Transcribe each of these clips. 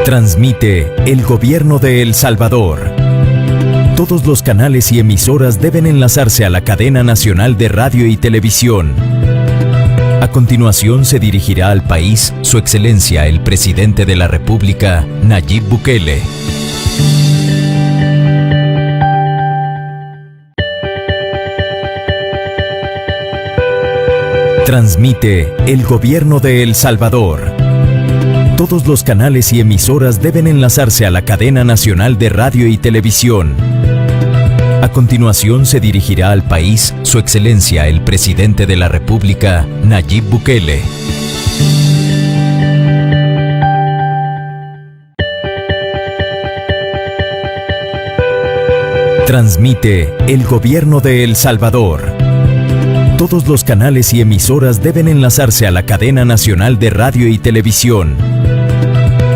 Transmite el Gobierno de El Salvador. Todos los canales y emisoras deben enlazarse a la cadena nacional de radio y televisión. A continuación se dirigirá al país Su Excelencia el Presidente de la República, Nayib Bukele. Transmite el Gobierno de El Salvador. Todos los canales y emisoras deben enlazarse a la cadena nacional de radio y televisión. A continuación se dirigirá al país Su Excelencia el Presidente de la República, Nayib Bukele. Transmite el Gobierno de El Salvador. Todos los canales y emisoras deben enlazarse a la cadena nacional de radio y televisión.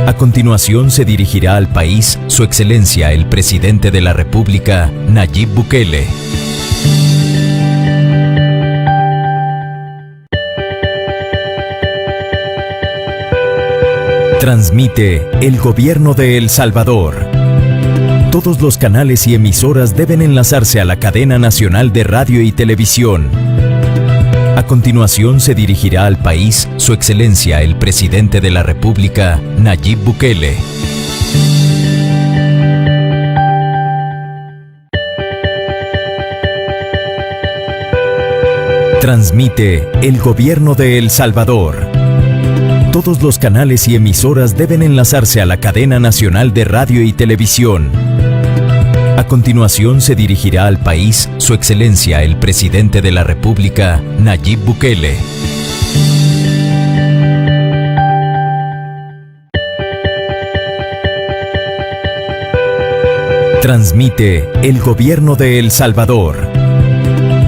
A continuación se dirigirá al país Su Excelencia el Presidente de la República, Nayib Bukele. Transmite el Gobierno de El Salvador. Todos los canales y emisoras deben enlazarse a la cadena nacional de radio y televisión. A continuación se dirigirá al país Su Excelencia el Presidente de la República, Nayib Bukele. Transmite el Gobierno de El Salvador. Todos los canales y emisoras deben enlazarse a la cadena nacional de radio y televisión. A continuación se dirigirá al país Su Excelencia el Presidente de la República, Nayib Bukele. Transmite el Gobierno de El Salvador.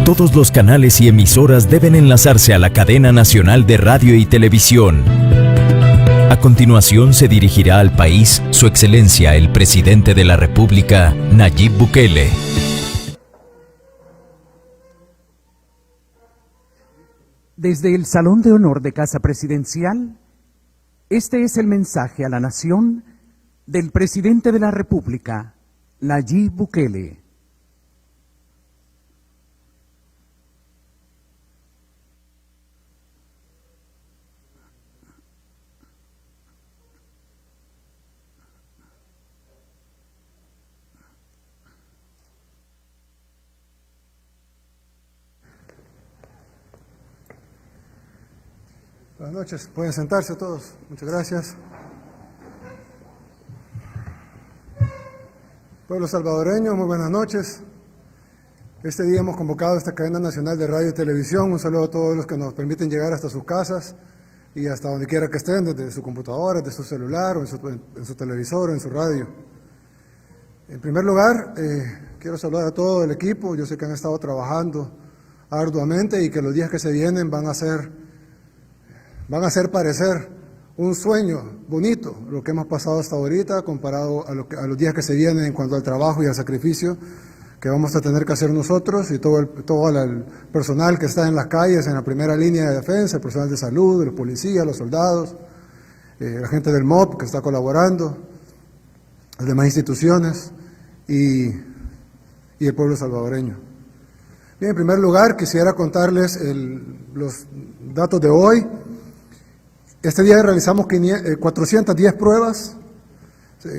Todos los canales y emisoras deben enlazarse a la cadena nacional de radio y televisión. A continuación se dirigirá al país Su Excelencia el Presidente de la República, Nayib Bukele. Desde el Salón de Honor de Casa Presidencial, este es el mensaje a la nación del Presidente de la República, Nayib Bukele. Buenas noches, pueden sentarse todos. Muchas gracias. Pueblo salvadoreño, muy buenas noches. Este día hemos convocado a esta cadena nacional de radio y televisión. Un saludo a todos los que nos permiten llegar hasta sus casas y hasta donde quiera que estén, desde su computadora, desde su celular, o en su televisor, o en su radio. En primer lugar, quiero saludar a todo el equipo. Yo sé que han estado trabajando arduamente y que los días que se vienen van a hacer parecer un sueño bonito lo que hemos pasado hasta ahorita comparado a los días que se vienen en cuanto al trabajo y al sacrificio que vamos a tener que hacer nosotros y todo el personal que está en las calles, en la primera línea de defensa, el personal de salud, los policías, los soldados, la gente del MOP que está colaborando, las demás instituciones y el pueblo salvadoreño. Bien, en primer lugar quisiera contarles los datos de hoy. Este día realizamos 410 pruebas,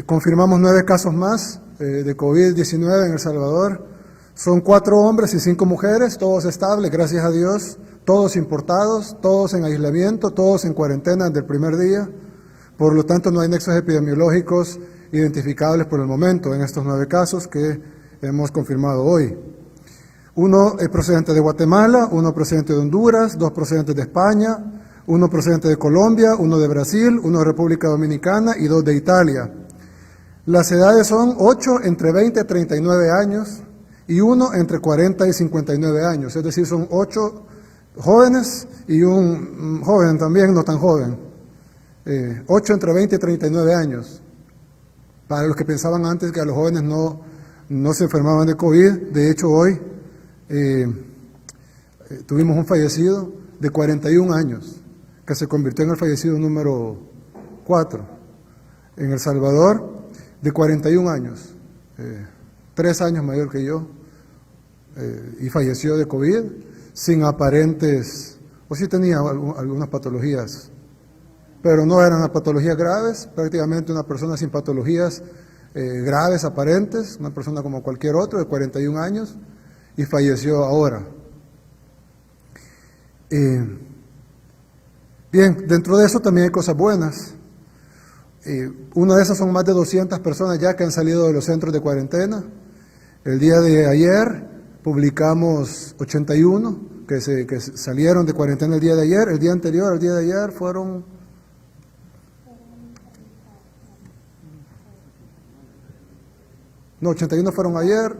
confirmamos 9 casos más de COVID-19 en El Salvador. Son 4 hombres y 5 mujeres, todos estables, gracias a Dios, todos importados, todos en aislamiento, todos en cuarentena desde el primer día. Por lo tanto, no hay nexos epidemiológicos identificables por el momento en estos 9 casos que hemos confirmado hoy. Uno es procedente de Guatemala, uno procedente de Honduras, 2 procedentes de España, 1 procedente de Colombia, 1 de Brasil, 1 de República Dominicana y 2 de Italia. Las edades son 8 entre 20 y 39 años y 1 entre 40 y 59 años, es decir, son 8 jóvenes y un joven también, no tan joven. 8 entre 20 y 39 años. Para los que pensaban antes que a los jóvenes no se enfermaban de COVID, de hecho hoy tuvimos un fallecido de 41 años, que se convirtió en el fallecido número 4. en El Salvador, de 41 años, 3 años mayor que yo, y falleció de COVID, sin aparentes, o sí tenía algunas patologías, pero no eran patologías graves, prácticamente una persona sin patologías graves aparentes, una persona como cualquier otro de 41 años, y falleció ahora. Bien, dentro de eso también hay cosas buenas. Una de esas son más de 200 personas ya que han salido de los centros de cuarentena. El día de ayer publicamos 81 que salieron de cuarentena el día de ayer. El día anterior, el día de ayer, fueron... No, 81 fueron ayer,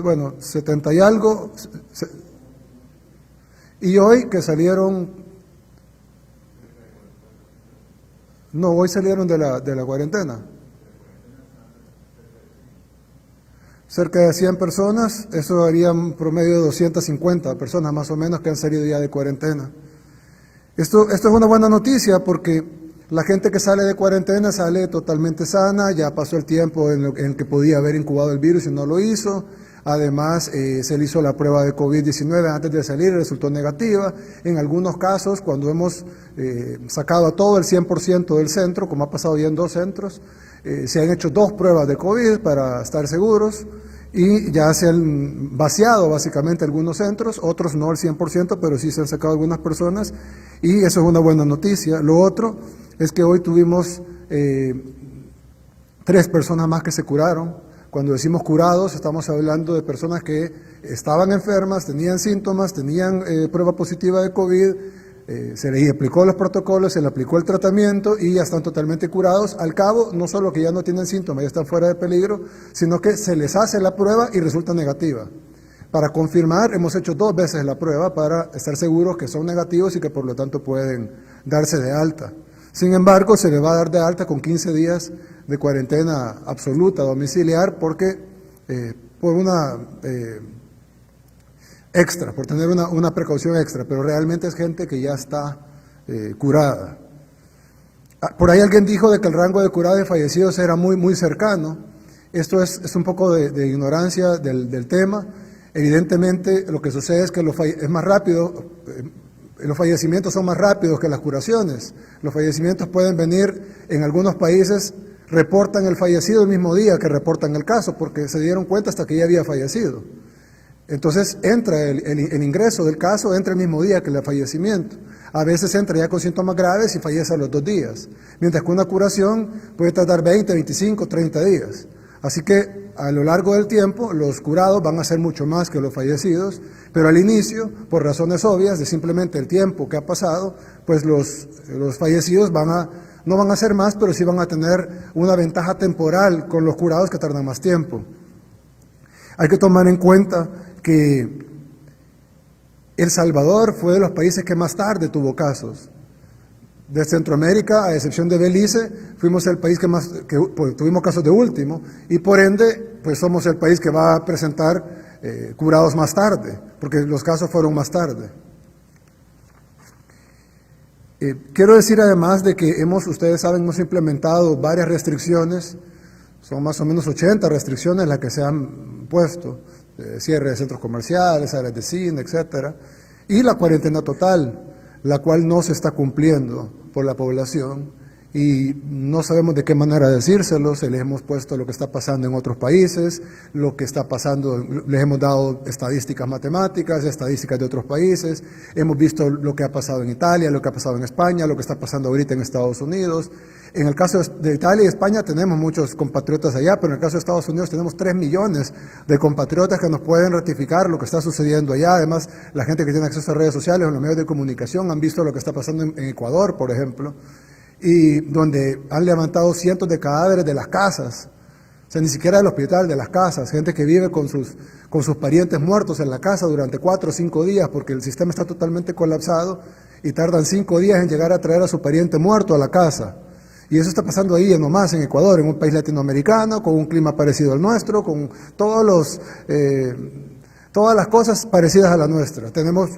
bueno, 70 y algo. Y hoy que salieron... No, hoy salieron de la cuarentena. Cerca de 100 personas, eso haría un promedio de 250 personas más o menos que han salido ya de cuarentena. Esto es una buena noticia porque la gente que sale de cuarentena sale totalmente sana, ya pasó el tiempo en el que podía haber incubado el virus y no lo hizo. Además, se le hizo la prueba de COVID-19 antes de salir, resultó negativa. En algunos casos, cuando hemos sacado a todo el 100% del centro, como ha pasado ya en 2 centros, se han hecho 2 pruebas de COVID para estar seguros y ya se han vaciado básicamente algunos centros, otros no al 100%, pero sí se han sacado algunas personas y eso es una buena noticia. Lo otro es que hoy tuvimos 3 personas más que se curaron. Cuando decimos curados, estamos hablando de personas que estaban enfermas, tenían síntomas, tenían prueba positiva de COVID, se les aplicó los protocolos, se les aplicó el tratamiento y ya están totalmente curados. Al cabo, no solo que ya no tienen síntomas, ya están fuera de peligro, sino que se les hace la prueba y resulta negativa. Para confirmar, hemos hecho 2 veces la prueba para estar seguros que son negativos y que por lo tanto pueden darse de alta. Sin embargo, se les va a dar de alta con 15 días de cuarentena absoluta domiciliar porque por una extra, por tener una precaución extra, pero realmente es gente que ya está curada. Por ahí alguien dijo de que el rango de curados y fallecidos era muy cercano. Esto es un poco de ignorancia del tema. Evidentemente lo que sucede es que es más rápido. Los fallecimientos son más rápidos que las curaciones. Los fallecimientos pueden venir, en algunos países reportan el fallecido el mismo día que reportan el caso, porque se dieron cuenta hasta que ya había fallecido. Entonces entra el ingreso del caso, entra el mismo día que el fallecimiento. A veces entra ya con síntomas graves y fallece a los 2 días, mientras que una curación puede tardar 20, 25, 30 días. Así que a lo largo del tiempo los curados van a ser mucho más que los fallecidos, pero al inicio, por razones obvias de simplemente el tiempo que ha pasado, pues los fallecidos no van a ser más, pero sí van a tener una ventaja temporal con los curados que tardan más tiempo. Hay que tomar en cuenta que El Salvador fue de los países que más tarde tuvo casos. De Centroamérica, a excepción de Belice, fuimos el país pues, tuvimos casos de último y por ende pues somos el país que va a presentar curados más tarde, porque los casos fueron más tarde. Quiero decir además de que ustedes saben, hemos implementado varias restricciones, son más o menos 80 restricciones las que se han puesto, cierre de centros comerciales, áreas de cine, etcétera, y la cuarentena total, la cual no se está cumpliendo por la población y no sabemos de qué manera decírselo. Se les hemos puesto lo que está pasando en otros países, lo que está pasando, les hemos dado estadísticas matemáticas, estadísticas de otros países, hemos visto lo que ha pasado en Italia, lo que ha pasado en España, lo que está pasando ahorita en Estados Unidos. En el caso de Italia y España tenemos muchos compatriotas allá, pero en el caso de Estados Unidos tenemos 3 millones de compatriotas que nos pueden ratificar lo que está sucediendo allá. Además, la gente que tiene acceso a redes sociales o en los medios de comunicación han visto lo que está pasando en Ecuador, por ejemplo, y donde han levantado cientos de cadáveres de las casas, o sea, ni siquiera del hospital, de las casas, gente que vive con sus parientes muertos en la casa durante 4 o 5 días porque el sistema está totalmente colapsado y tardan 5 días en llegar a traer a su pariente muerto a la casa. Y eso está pasando ahí nomás en Ecuador, en un país latinoamericano, con un clima parecido al nuestro, con todas las cosas parecidas a la nuestra. Tenemos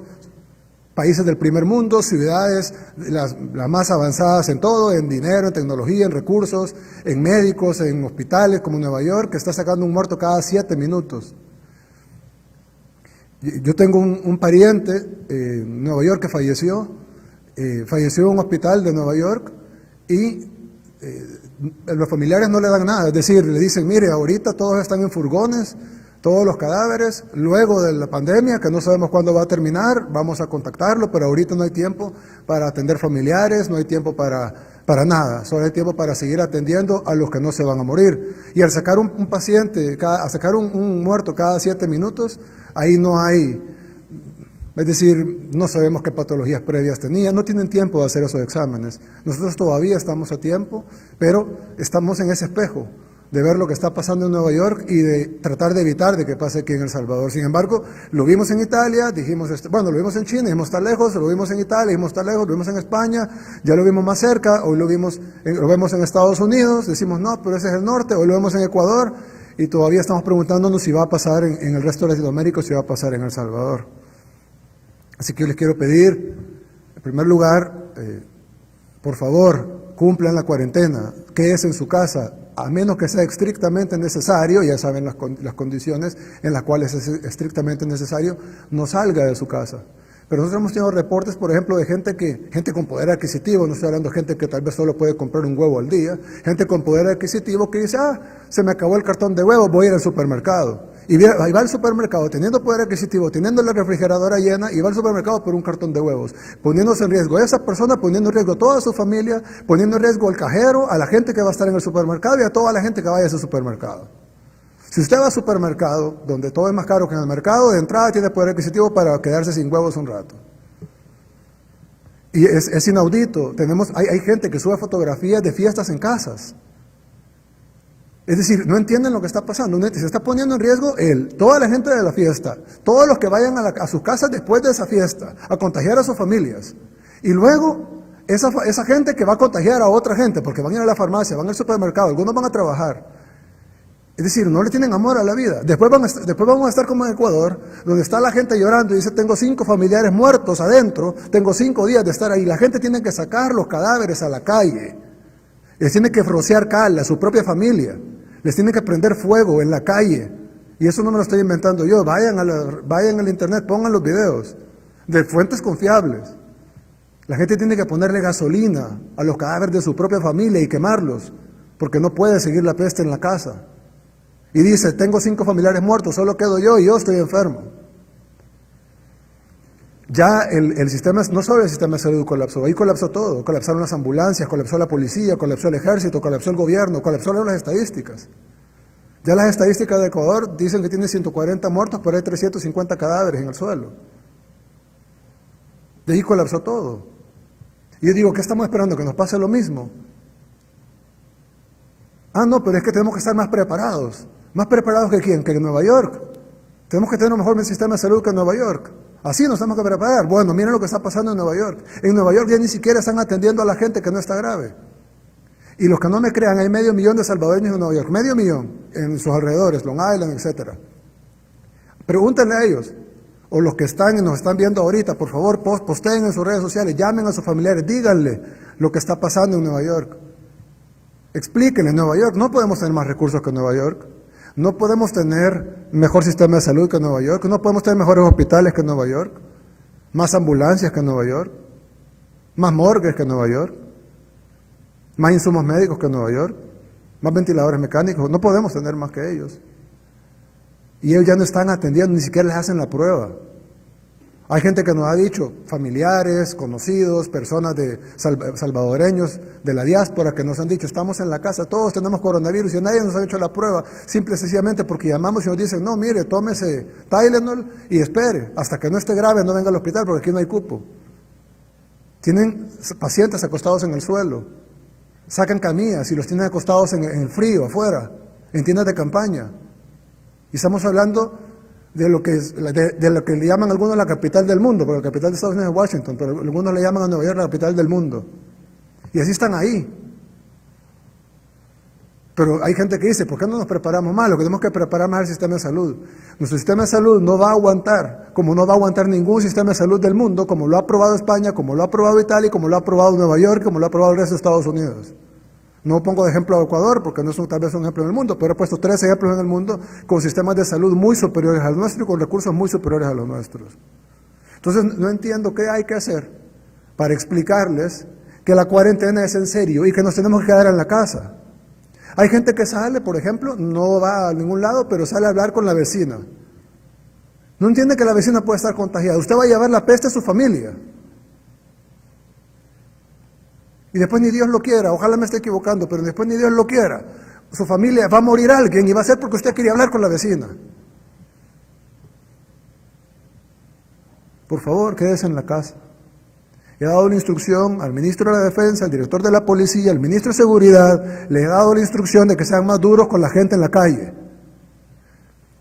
países del primer mundo, ciudades las más avanzadas en todo, en dinero, en tecnología, en recursos, en médicos, en hospitales como Nueva York, que está sacando un muerto cada 7 minutos. Yo tengo un pariente en Nueva York que falleció en un hospital de Nueva York y los familiares no le dan nada, es decir, le dicen, mire, ahorita todos están en furgones, todos los cadáveres, luego de la pandemia, que no sabemos cuándo va a terminar, vamos a contactarlo, pero ahorita no hay tiempo para atender familiares, no hay tiempo para nada, solo hay tiempo para seguir atendiendo a los que no se van a morir. Y al sacar un paciente, a sacar un muerto cada 7 minutos, ahí no hay, es decir, no sabemos qué patologías previas tenía, no tienen tiempo de hacer esos exámenes. Nosotros todavía estamos a tiempo, pero estamos en ese espejo de ver lo que está pasando en Nueva York y de tratar de evitar de que pase aquí en El Salvador. Sin embargo, lo vimos en Italia, dijimos, bueno, lo vimos en China, dijimos está lejos, lo vimos en Italia, dijimos está lejos, lo vimos en España, ya lo vimos más cerca, hoy lo vemos en Estados Unidos, decimos no, pero ese es el norte, hoy lo vemos en Ecuador y todavía estamos preguntándonos si va a pasar en el resto de Latinoamérica o si va a pasar en El Salvador. Así que yo les quiero pedir, en primer lugar, por favor, cumplan la cuarentena, quédese en su casa, a menos que sea estrictamente necesario, ya saben las condiciones en las cuales es estrictamente necesario, no salga de su casa. Pero nosotros hemos tenido reportes, por ejemplo, de gente con poder adquisitivo, no estoy hablando de gente que tal vez solo puede comprar un huevo al día, gente con poder adquisitivo que dice, se me acabó el cartón de huevos, voy a ir al supermercado. Y va al supermercado teniendo poder adquisitivo, teniendo la refrigeradora llena, y va al supermercado por un cartón de huevos, poniéndose en riesgo a esa persona, poniendo en riesgo a toda su familia, poniendo en riesgo al cajero, a la gente que va a estar en el supermercado y a toda la gente que vaya a ese supermercado. Si usted va al supermercado, donde todo es más caro que en el mercado, de entrada tiene poder adquisitivo para quedarse sin huevos un rato. Y es inaudito. Hay gente que sube fotografías de fiestas en casas. Es decir, no entienden lo que está pasando. Se está poniendo en riesgo toda la gente de la fiesta, todos los que vayan a sus casas después de esa fiesta, a contagiar a sus familias. Y luego, esa gente que va a contagiar a otra gente, porque van a ir a la farmacia, van al supermercado, algunos van a trabajar. Es decir, no le tienen amor a la vida. Después vamos a estar como en Ecuador, donde está la gente llorando y dice, tengo 5 familiares muertos adentro, tengo 5 días de estar ahí. La gente tiene que sacar los cadáveres a la calle. Les tiene que rociar cal a su propia familia. Les tiene que prender fuego en la calle. Y eso no me lo estoy inventando yo. Vayan al internet, pongan los videos de fuentes confiables. La gente tiene que ponerle gasolina a los cadáveres de su propia familia y quemarlos, porque no puede seguir la peste en la casa. Y dice, tengo 5 familiares muertos, solo quedo yo y yo estoy enfermo. Ya el sistema, no solo el sistema de salud colapsó, ahí colapsó todo. Colapsaron las ambulancias, colapsó la policía, colapsó el ejército, colapsó el gobierno, colapsaron las estadísticas. Ya las estadísticas de Ecuador dicen que tiene 140 muertos, pero hay 350 cadáveres en el suelo. De ahí colapsó todo. Y yo digo, ¿qué estamos esperando? ¿Que nos pase lo mismo? No, pero es que tenemos que estar más preparados. ¿Más preparados que quién? Que en Nueva York. Tenemos que tener un mejor sistema de salud que en Nueva York. Así nos tenemos que preparar. Bueno, miren lo que está pasando en Nueva York. En Nueva York ya ni siquiera están atendiendo a la gente que no está grave. Y los que no me crean, hay 500,000 de salvadoreños en Nueva York. 500,000 en sus alrededores, Long Island, etc. Pregúntenle a ellos. O los que están y nos están viendo ahorita, por favor, posteen en sus redes sociales, llamen a sus familiares, díganle lo que está pasando en Nueva York. Explíquenle, en Nueva York no podemos tener más recursos que Nueva York. No podemos tener mejor sistema de salud que Nueva York, no podemos tener mejores hospitales que Nueva York, más ambulancias que Nueva York, más morgues que Nueva York, más insumos médicos que Nueva York, más ventiladores mecánicos, no podemos tener más que ellos. Y ellos ya no están atendiendo, ni siquiera les hacen la prueba. Hay gente que nos ha dicho, familiares, conocidos, personas salvadoreños de la diáspora que nos han dicho, estamos en la casa, todos tenemos coronavirus y nadie nos ha hecho la prueba, simple y sencillamente porque llamamos y nos dicen, no, mire, tómese Tylenol y espere, hasta que no esté grave, no venga al hospital porque aquí no hay cupo. Tienen pacientes acostados en el suelo, sacan camillas y los tienen acostados en el frío, afuera, en tiendas de campaña. Y estamos hablando de lo que le llaman algunos la capital del mundo, porque la capital de Estados Unidos es Washington, pero algunos le llaman a Nueva York la capital del mundo. Y así están ahí. Pero hay gente que dice, ¿por qué no nos preparamos más? Lo que tenemos que preparar más es el sistema de salud. Nuestro sistema de salud no va a aguantar, como no va a aguantar ningún sistema de salud del mundo, como lo ha aprobado España, como lo ha aprobado Italia, como lo ha aprobado Nueva York, como lo ha aprobado el resto de Estados Unidos. No pongo de ejemplo a Ecuador, porque no es tal vez un ejemplo en el mundo, pero he puesto 3 ejemplos en el mundo con sistemas de salud muy superiores al nuestro y con recursos muy superiores a los nuestros. Entonces, no entiendo qué hay que hacer para explicarles que la cuarentena es en serio y que nos tenemos que quedar en la casa. Hay gente que sale, por ejemplo, no va a ningún lado, pero sale a hablar con la vecina. No entiende que la vecina puede estar contagiada. Usted va a llevar la peste a su familia. Y después ni Dios lo quiera, ojalá me esté equivocando, pero después ni Dios lo quiera. Su familia va a morir alguien y va a ser porque usted quería hablar con la vecina. Por favor, quédese en la casa. He dado la instrucción al ministro de la Defensa, al director de la Policía, al ministro de Seguridad, le he dado la instrucción de que sean más duros con la gente en la calle.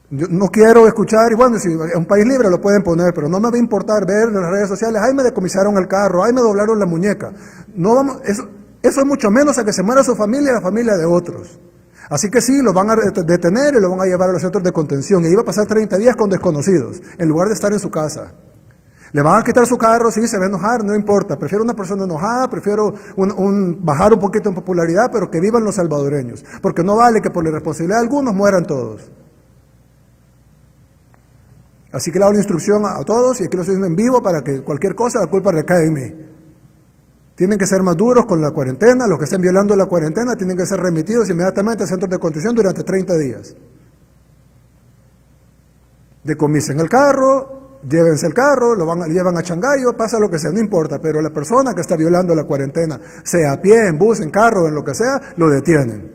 Yo no quiero escuchar, y bueno, si es un país libre lo pueden poner, pero no me va a importar ver en las redes sociales, ay, me decomisaron el carro, ay, me doblaron la muñeca. No vamos, eso es mucho menos a que se muera su familia y la familia de otros. Así que sí, lo van a detener y lo van a llevar a los centros de contención, y ahí va a pasar 30 días con desconocidos, en lugar de estar en su casa. Le van a quitar su carro, sí, se va a enojar, no importa. Prefiero una persona enojada, prefiero bajar un poquito en popularidad, pero que vivan los salvadoreños. Porque no vale que por la irresponsabilidad de algunos mueran todos. Así que le hago la instrucción a todos, y aquí lo estoy diciendo en vivo, para que cualquier cosa la culpa recae en mí. Tienen que ser más duros con la cuarentena, los que estén violando la cuarentena tienen que ser remitidos inmediatamente a centros de contención durante 30 días. Decomisen el carro, llévense el carro, lo llevan a Changayo, pasa lo que sea, no importa, pero la persona que está violando la cuarentena, sea a pie, en bus, en carro, en lo que sea, lo detienen.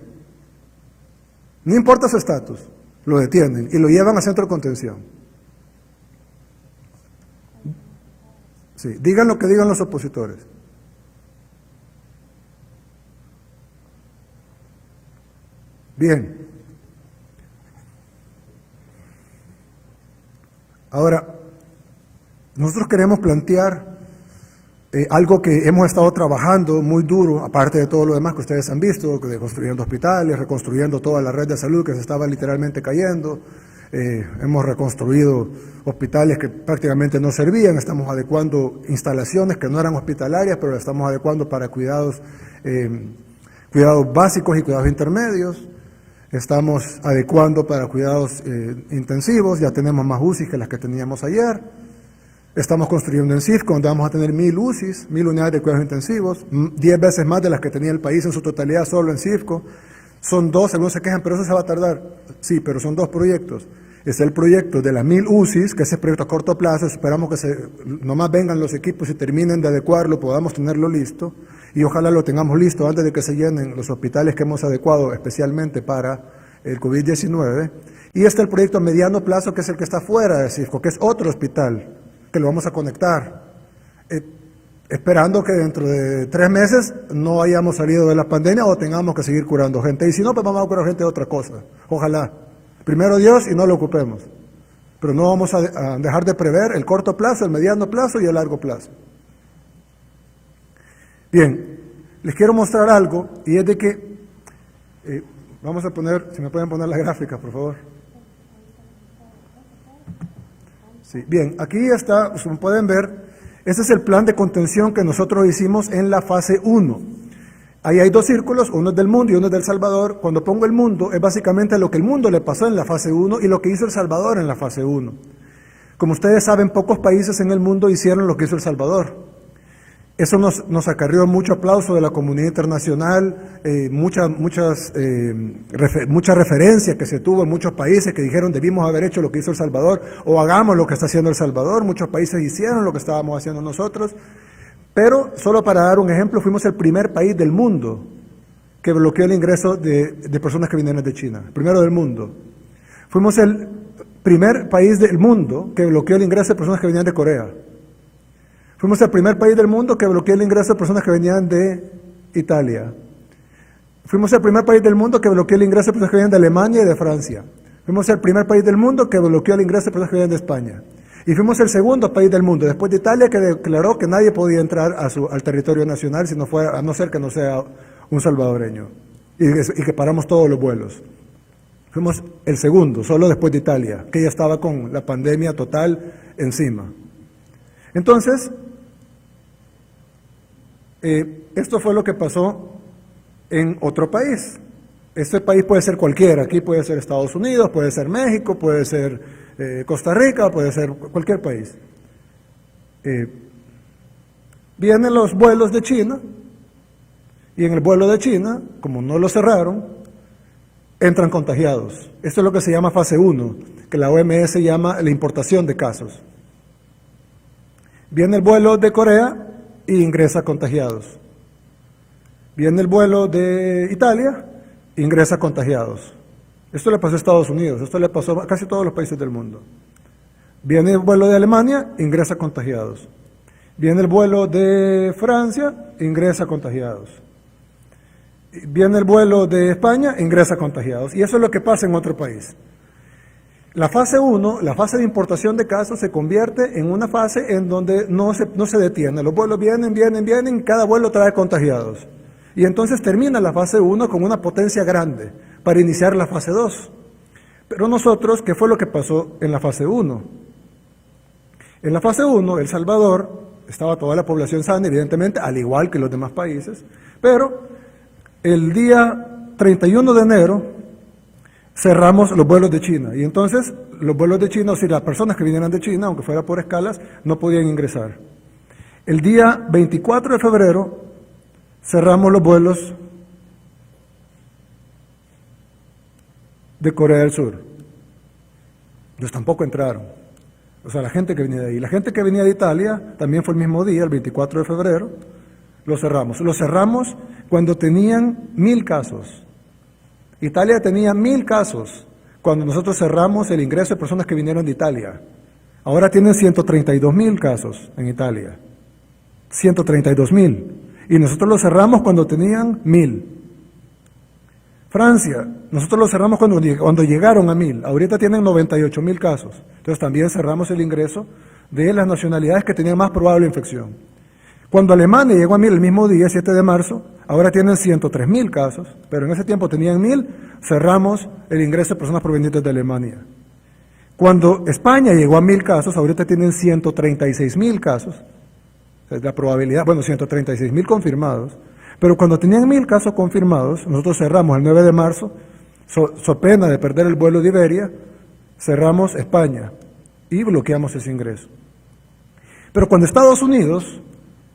No importa su estatus, lo detienen y lo llevan a centro de contención. Sí, digan lo que digan los opositores. Bien. Ahora, nosotros queremos plantear algo que hemos estado trabajando muy duro, aparte de todo lo demás que ustedes han visto, de construyendo hospitales, reconstruyendo toda la red de salud que se estaba literalmente cayendo. Hemos reconstruido hospitales que prácticamente no servían, estamos adecuando instalaciones que no eran hospitalarias, pero las estamos adecuando para cuidados básicos y cuidados intermedios. Estamos adecuando para cuidados intensivos, ya tenemos más UCIs que las que teníamos ayer. Estamos construyendo en CIFCO, donde vamos a tener 1000 UCIs, 1000 unidades de cuidados intensivos, 10 veces más de las que tenía el país en su totalidad solo en CIFCO. Son 2, algunos se quejan, pero eso se va a tardar. Sí, pero son 2 proyectos. Es el proyecto de las 1000 UCIs, que es el proyecto a corto plazo, esperamos que nomás vengan los equipos y terminen de adecuarlo, podamos tenerlo listo, y ojalá lo tengamos listo antes de que se llenen los hospitales que hemos adecuado especialmente para el COVID-19. Y este es el proyecto a mediano plazo, que es el que está fuera de CIFCO, que es otro hospital, que lo vamos a conectar, esperando que dentro de 3 meses no hayamos salido de la pandemia o tengamos que seguir curando gente. Y si no, pues vamos a curar gente de otra cosa. Ojalá. Primero Dios y no lo ocupemos. Pero no vamos a dejar de prever el corto plazo, el mediano plazo y el largo plazo. Bien, les quiero mostrar algo, y es de que, vamos a poner, si me pueden poner la gráfica, por favor. Sí, bien, aquí está, como pueden ver, este es el plan de contención que nosotros hicimos en la fase 1. Ahí hay 2 círculos, uno es del mundo y uno es del Salvador. Cuando pongo el mundo, es básicamente lo que el mundo le pasó en la fase 1 y lo que hizo El Salvador en la fase 1. Como ustedes saben, pocos países en el mundo hicieron lo que hizo El Salvador. Eso nos acarrió mucho aplauso de la comunidad internacional, mucha referencia que se tuvo en muchos países que dijeron debimos haber hecho lo que hizo El Salvador o hagamos lo que está haciendo El Salvador. Muchos países hicieron lo que estábamos haciendo nosotros, pero solo para dar un ejemplo, fuimos el primer país del mundo que bloqueó el ingreso de personas que vinieron de China, el primero del mundo. Fuimos el primer país del mundo que bloqueó el ingreso de personas que venían de Corea. Fuimos el primer país del mundo que bloqueó el ingreso de personas que venían de Italia. Fuimos el primer país del mundo que bloqueó el ingreso de personas que venían de Alemania y de Francia. Fuimos el primer país del mundo que bloqueó el ingreso de personas que venían de España. Y fuimos el segundo país del mundo, después de Italia, que declaró que nadie podía entrar al territorio nacional a no ser que no sea un salvadoreño. y que paramos todos los vuelos. Fuimos el segundo, solo después de Italia, que ya estaba con la pandemia total encima. Entonces, esto fue lo que pasó en otro país. Este país puede ser cualquiera, aquí puede ser Estados Unidos, puede ser México, puede ser Costa Rica, puede ser cualquier país. Vienen los vuelos de China, y en el vuelo de China, como no lo cerraron, entran contagiados. Esto es lo que se llama fase 1, que la OMS llama la importación de casos. Viene el vuelo de Corea y ingresa contagiados. Viene el vuelo de Italia, ingresa contagiados. Esto le pasó a Estados Unidos, esto le pasó a casi todos los países del mundo. Viene el vuelo de Alemania, ingresa contagiados. Viene el vuelo de Francia, ingresa contagiados. Viene el vuelo de España, ingresa contagiados. Y eso es lo que pasa en otro país. La fase 1, la fase de importación de casos, se convierte en una fase en donde no se detiene. Los vuelos vienen, y cada vuelo trae contagiados. Y entonces termina la fase 1 con una potencia grande para iniciar la fase 2. Pero nosotros, ¿qué fue lo que pasó en la fase 1? En la fase 1, El Salvador, estaba toda la población sana, evidentemente, al igual que los demás países, pero el día 31 de enero cerramos los vuelos de China, y entonces los vuelos de China, o sea, las personas que vinieran de China, aunque fuera por escalas, no podían ingresar. El día 24 de febrero cerramos los vuelos de Corea del Sur. Ellos tampoco entraron. O sea, la gente que venía de ahí. La gente que venía de Italia también fue el mismo día, el 24 de febrero, lo cerramos. Lo cerramos cuando tenían 1,000 casos. Italia tenía 1,000 casos cuando nosotros cerramos el ingreso de personas que vinieron de Italia. Ahora tienen 132,000 casos en Italia. 132,000. Y nosotros lo cerramos cuando tenían 1,000. Francia, nosotros lo cerramos cuando llegaron a 1,000. Ahorita tienen 98,000 casos. Entonces también cerramos el ingreso de las nacionalidades que tenían más probable infección. Cuando Alemania llegó a 1,000 el mismo día, 7 de marzo, ahora tienen 103,000 casos, pero en ese tiempo tenían 1,000, cerramos el ingreso de personas provenientes de Alemania. Cuando España llegó a 1,000 casos, ahorita tienen 136,000 casos. La probabilidad, 136,000 confirmados, pero cuando tenían 1,000 casos confirmados, nosotros cerramos el 9 de marzo, so pena de perder el vuelo de Iberia, cerramos España y bloqueamos ese ingreso. Pero cuando Estados Unidos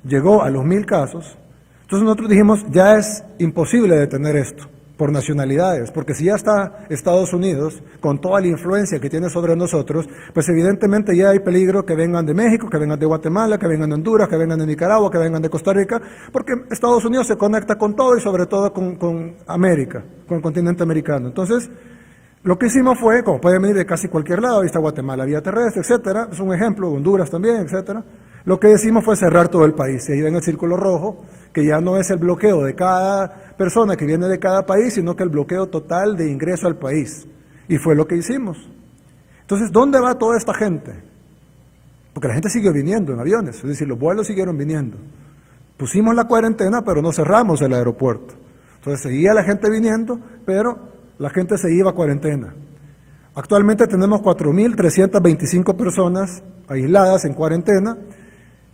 llegó a los 1,000 casos, entonces nosotros dijimos, ya es imposible detener esto por nacionalidades, porque si ya está Estados Unidos con toda la influencia que tiene sobre nosotros, pues evidentemente ya hay peligro que vengan de México, que vengan de Guatemala, que vengan de Honduras, que vengan de Nicaragua, que vengan de Costa Rica, porque Estados Unidos se conecta con todo y sobre todo con América, con el continente americano. Entonces, lo que hicimos fue, como pueden venir de casi cualquier lado, ahí está Guatemala, vía terrestre, etcétera, es un ejemplo, Honduras también, etcétera. Lo que decimos fue cerrar todo el país. Y ahí ven el círculo rojo, que ya no es el bloqueo de cada persona que viene de cada país, sino que el bloqueo total de ingreso al país. Y fue lo que hicimos. Entonces, ¿dónde va toda esta gente? Porque la gente siguió viniendo en aviones, es decir, los vuelos siguieron viniendo. Pusimos la cuarentena, pero no cerramos el aeropuerto. Entonces, seguía la gente viniendo, pero la gente se iba a cuarentena. Actualmente tenemos 4,325 personas aisladas en cuarentena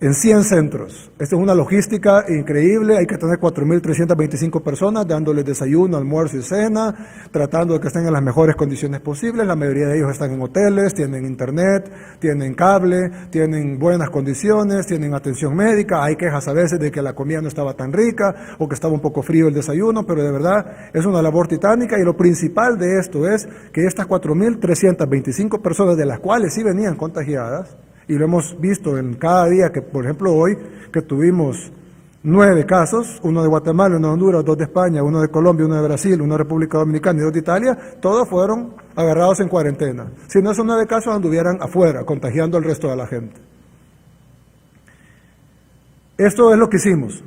en 100 centros. Esta es una logística increíble, hay que tener 4,325 personas dándoles desayuno, almuerzo y cena, tratando de que estén en las mejores condiciones posibles. La mayoría de ellos están en hoteles, tienen internet, tienen cable, tienen buenas condiciones, tienen atención médica. Hay quejas a veces de que la comida no estaba tan rica o que estaba un poco frío el desayuno, pero de verdad es una labor titánica, y lo principal de esto es que estas 4,325 personas, de las cuales sí venían contagiadas, y lo hemos visto en cada día, que por ejemplo hoy, que tuvimos 9 casos, uno de Guatemala, uno de Honduras, 2 de España, uno de Colombia, uno de Brasil, uno de República Dominicana y 2 de Italia, todos fueron agarrados en cuarentena. Si no, esos 9 casos anduvieran afuera, contagiando al resto de la gente. Esto es lo que hicimos.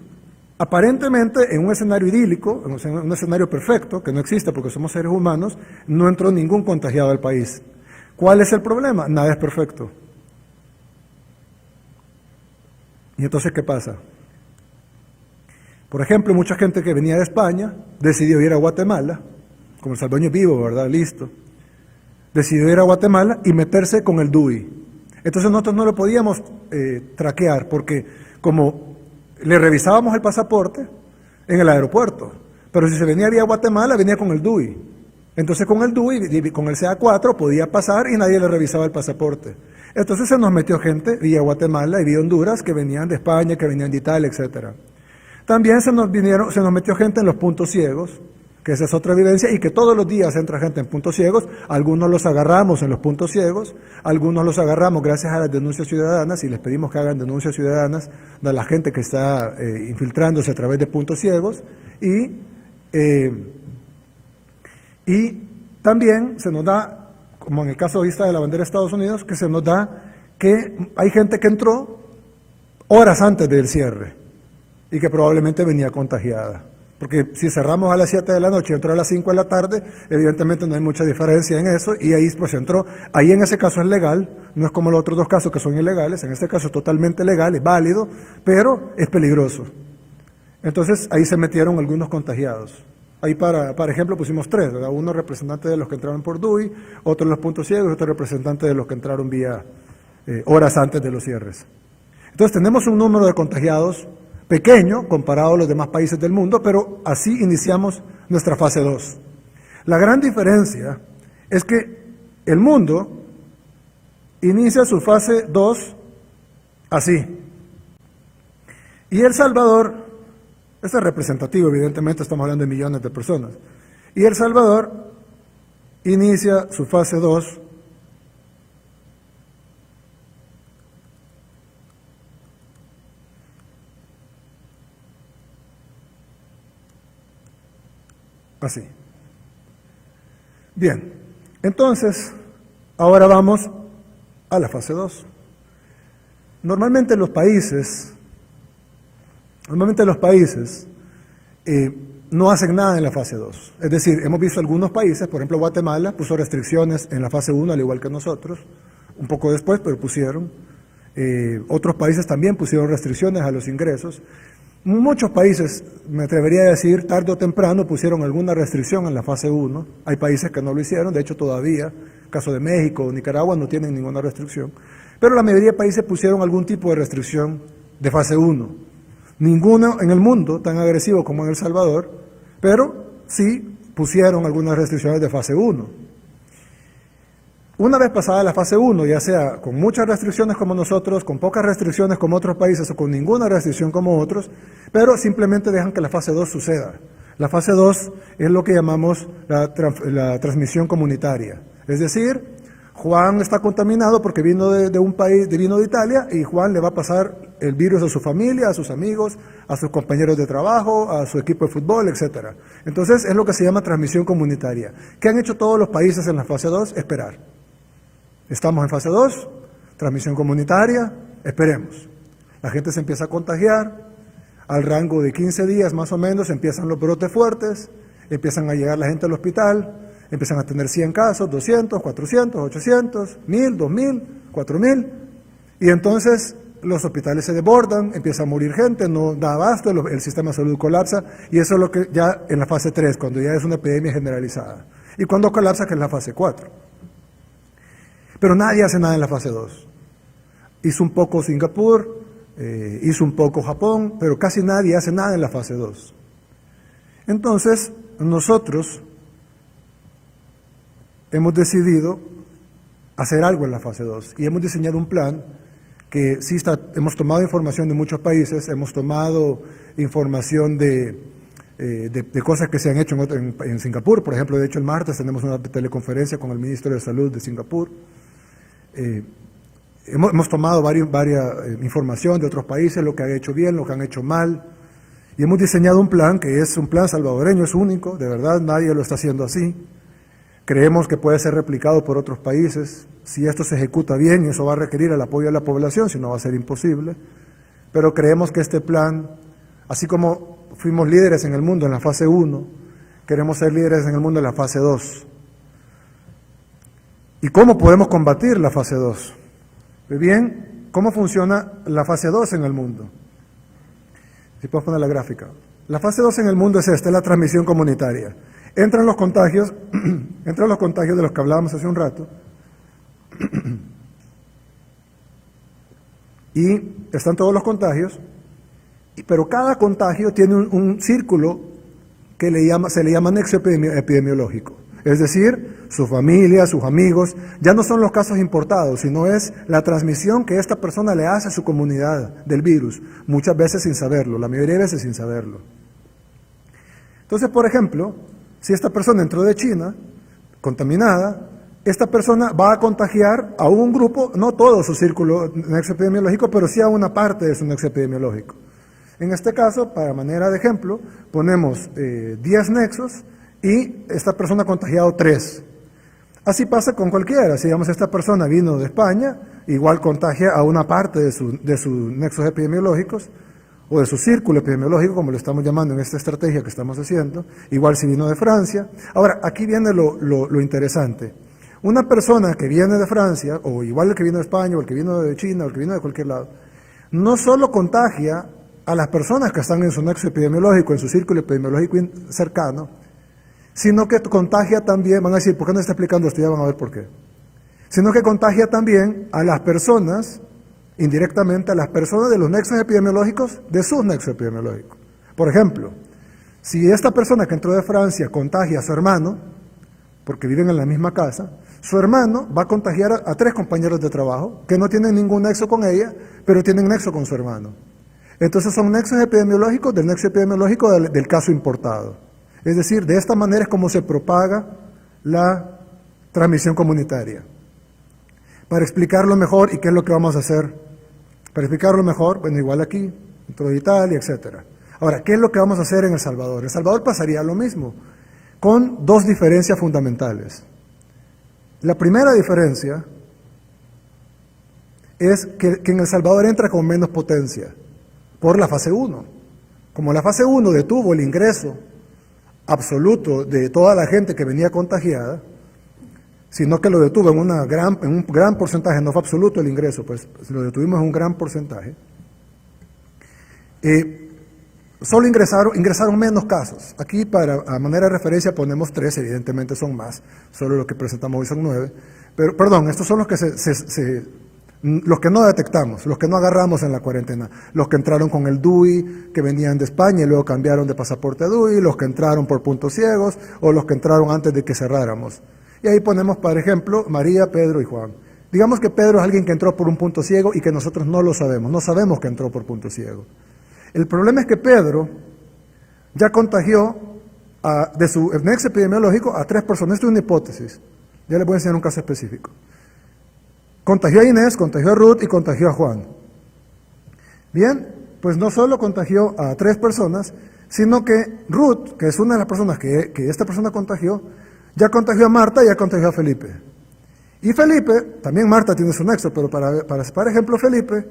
Aparentemente, en un escenario idílico, en un escenario perfecto, que no existe porque somos seres humanos, no entró ningún contagiado al país. ¿Cuál es el problema? Nada es perfecto. ¿Y entonces qué pasa? Por ejemplo, mucha gente que venía de España decidió ir a Guatemala, como el salvadoreño es vivo, ¿verdad? Listo. Decidió ir a Guatemala y meterse con el DUI. Entonces nosotros no lo podíamos traquear porque como le revisábamos el pasaporte en el aeropuerto, pero si se venía vía Guatemala, venía con el DUI. Entonces con el DUI, con el CA4, podía pasar y nadie le revisaba el pasaporte. Entonces se nos metió gente vía Guatemala y vía Honduras que venían de España, que venían de Italia, etcétera. También se nos metió gente en los puntos ciegos, que esa es otra evidencia, y que todos los días entra gente en puntos ciegos. Algunos los agarramos en los puntos ciegos, algunos los agarramos gracias a las denuncias ciudadanas, y les pedimos que hagan denuncias ciudadanas de la gente que está infiltrándose a través de puntos ciegos, y también se nos da, como en el caso de la bandera de Estados Unidos, que se nos da que hay gente que entró horas antes del cierre, y que probablemente venía contagiada. Porque si cerramos a las 7 de la noche y entró a las 5 de la tarde, evidentemente no hay mucha diferencia en eso, y ahí pues entró. Ahí en ese caso es legal, no es como los otros dos casos que son ilegales, en este caso es totalmente legal, es válido, pero es peligroso. Entonces ahí se metieron algunos contagiados. Ahí para ejemplo pusimos 3, ¿verdad? Uno representante de los que entraron por DUI, otro en los puntos ciegos, y otro representante de los que entraron vía horas antes de los cierres. Entonces tenemos un número de contagiados pequeño comparado a los demás países del mundo, pero así iniciamos nuestra fase 2. La gran diferencia es que el mundo inicia su fase 2 así. Y El Salvador, esto es representativo, evidentemente estamos hablando de millones de personas, y El Salvador inicia su fase 2 así. Bien, entonces, ahora vamos a la fase 2. Normalmente los países no hacen nada en la fase 2. Es decir, hemos visto algunos países, por ejemplo Guatemala puso restricciones en la fase 1 al igual que nosotros, un poco después, pero pusieron. Otros países también pusieron restricciones a los ingresos. Muchos países, me atrevería a decir, tarde o temprano pusieron alguna restricción en la fase 1. Hay países que no lo hicieron, de hecho todavía, caso de México o Nicaragua, no tienen ninguna restricción. Pero la mayoría de países pusieron algún tipo de restricción de fase 1. Ninguno en el mundo tan agresivo como en El Salvador, pero sí pusieron algunas restricciones de fase 1. Una vez pasada la fase 1, ya sea con muchas restricciones como nosotros, con pocas restricciones como otros países o con ninguna restricción como otros, pero simplemente dejan que la fase 2 suceda. La fase 2 es lo que llamamos la transmisión comunitaria. Es decir, Juan está contaminado porque vino de un país, vino de Italia, y Juan le va a pasar el virus a su familia, a sus amigos, a sus compañeros de trabajo, a su equipo de fútbol, etc. Entonces es lo que se llama transmisión comunitaria. ¿Qué han hecho todos los países en la fase 2? Esperar. Estamos en fase 2, transmisión comunitaria, esperemos. La gente se empieza a contagiar, al rango de 15 días más o menos empiezan los brotes fuertes, empiezan a llegar la gente al hospital, empiezan a tener 100 casos, 200, 400, 800, 1000, 2000, 4000, y entonces los hospitales se desbordan, empieza a morir gente, no da abasto, el sistema de salud colapsa, y eso es lo que ya en la fase 3, cuando ya es una epidemia generalizada. Y cuando colapsa, que es la fase 4. Pero nadie hace nada en la fase 2. Hizo un poco Singapur, hizo un poco Japón, pero casi nadie hace nada en la fase 2. Entonces, nosotros hemos decidido hacer algo en la fase 2 y hemos diseñado un plan que sí hemos tomado información de muchos países, hemos tomado información de cosas que se han hecho en Singapur. Por ejemplo, de hecho el martes tenemos una teleconferencia con el ministro de Salud de Singapur. Hemos tomado varias información de otros países, lo que han hecho bien, lo que han hecho mal, y hemos diseñado un plan que es un plan salvadoreño, es único, de verdad nadie lo está haciendo así. Creemos que puede ser replicado por otros países, si esto se ejecuta bien, y eso va a requerir el apoyo de la población, si no va a ser imposible, pero creemos que este plan, así como fuimos líderes en el mundo en la fase 1, queremos ser líderes en el mundo en la fase 2. ¿Y cómo podemos combatir la fase 2? Pues bien, ¿cómo funciona la fase 2 en el mundo? Si puedes poner la gráfica. La fase 2 en el mundo es esta, es la transmisión comunitaria. Entran los contagios, entran los contagios de los que hablábamos hace un rato, y están todos los contagios, pero cada contagio tiene un círculo que se le llama nexo epidemiológico. Es decir, su familia, sus amigos, ya no son los casos importados, sino es la transmisión que esta persona le hace a su comunidad del virus, muchas veces sin saberlo, la mayoría de veces sin saberlo. Entonces, por ejemplo, si esta persona entró de China, contaminada, esta persona va a contagiar a un grupo, no todo su círculo nexo epidemiológico, pero sí a una parte de su nexo epidemiológico. En este caso, para manera de ejemplo, ponemos 10 nexos y esta persona ha contagiado 3. Así pasa con cualquiera. Si digamos esta persona vino de España, igual contagia a una parte de sus nexos epidemiológicos, o de su círculo epidemiológico, como lo estamos llamando en esta estrategia que estamos haciendo, igual si vino de Francia. Ahora, aquí viene lo interesante. Una persona que viene de Francia, o igual el que vino de España, o el que vino de China, o el que vino de cualquier lado, no solo contagia a las personas que están en su nexo epidemiológico, en su círculo epidemiológico cercano, sino que contagia también, van a decir, ¿por qué no está explicando esto? Ya van a ver por qué. Sino que contagia también a las personas, indirectamente a las personas de los nexos epidemiológicos, de sus nexos epidemiológicos. Por ejemplo, si esta persona que entró de Francia contagia a su hermano, porque viven en la misma casa, su hermano va a contagiar a 3 compañeros de trabajo que no tienen ningún nexo con ella, pero tienen nexo con su hermano. Entonces son nexos epidemiológicos del nexo epidemiológico del caso importado. Es decir, de esta manera es como se propaga la transmisión comunitaria. Para explicarlo mejor, ¿y qué es lo que vamos a hacer? Para explicarlo mejor, bueno, igual aquí, dentro de Italia, etc. Ahora, ¿qué es lo que vamos a hacer en El Salvador? En El Salvador pasaría lo mismo, con 2 diferencias fundamentales. La primera diferencia es que en El Salvador entra con menos potencia, por la fase 1. Como la fase 1 detuvo el ingreso absoluto de toda la gente que venía contagiada, sino que lo detuvo en un gran porcentaje, no fue absoluto el ingreso, pues lo detuvimos en un gran porcentaje. Solo ingresaron menos casos. Aquí, a manera de referencia, ponemos 3, evidentemente son más, solo lo que presentamos hoy son 9. Pero, perdón, estos son los que los que no detectamos, los que no agarramos en la cuarentena, los que entraron con el DUI, que venían de España y luego cambiaron de pasaporte a DUI, los que entraron por puntos ciegos o los que entraron antes de que cerráramos. Y ahí ponemos, por ejemplo, María, Pedro y Juan. Digamos que Pedro es alguien que entró por un punto ciego y que nosotros no lo sabemos, no sabemos que entró por punto ciego. El problema es que Pedro ya contagió de su nexo epidemiológico a 3 personas. Esto es una hipótesis, ya les voy a enseñar un caso específico. Contagió a Inés, contagió a Ruth y contagió a Juan. Bien, pues no solo contagió a 3 personas, sino que Ruth, que es una de las personas que esta persona contagió, ya contagió a Marta y ya contagió a Felipe. Y Felipe, también Marta tiene su nexo, pero para ejemplo Felipe,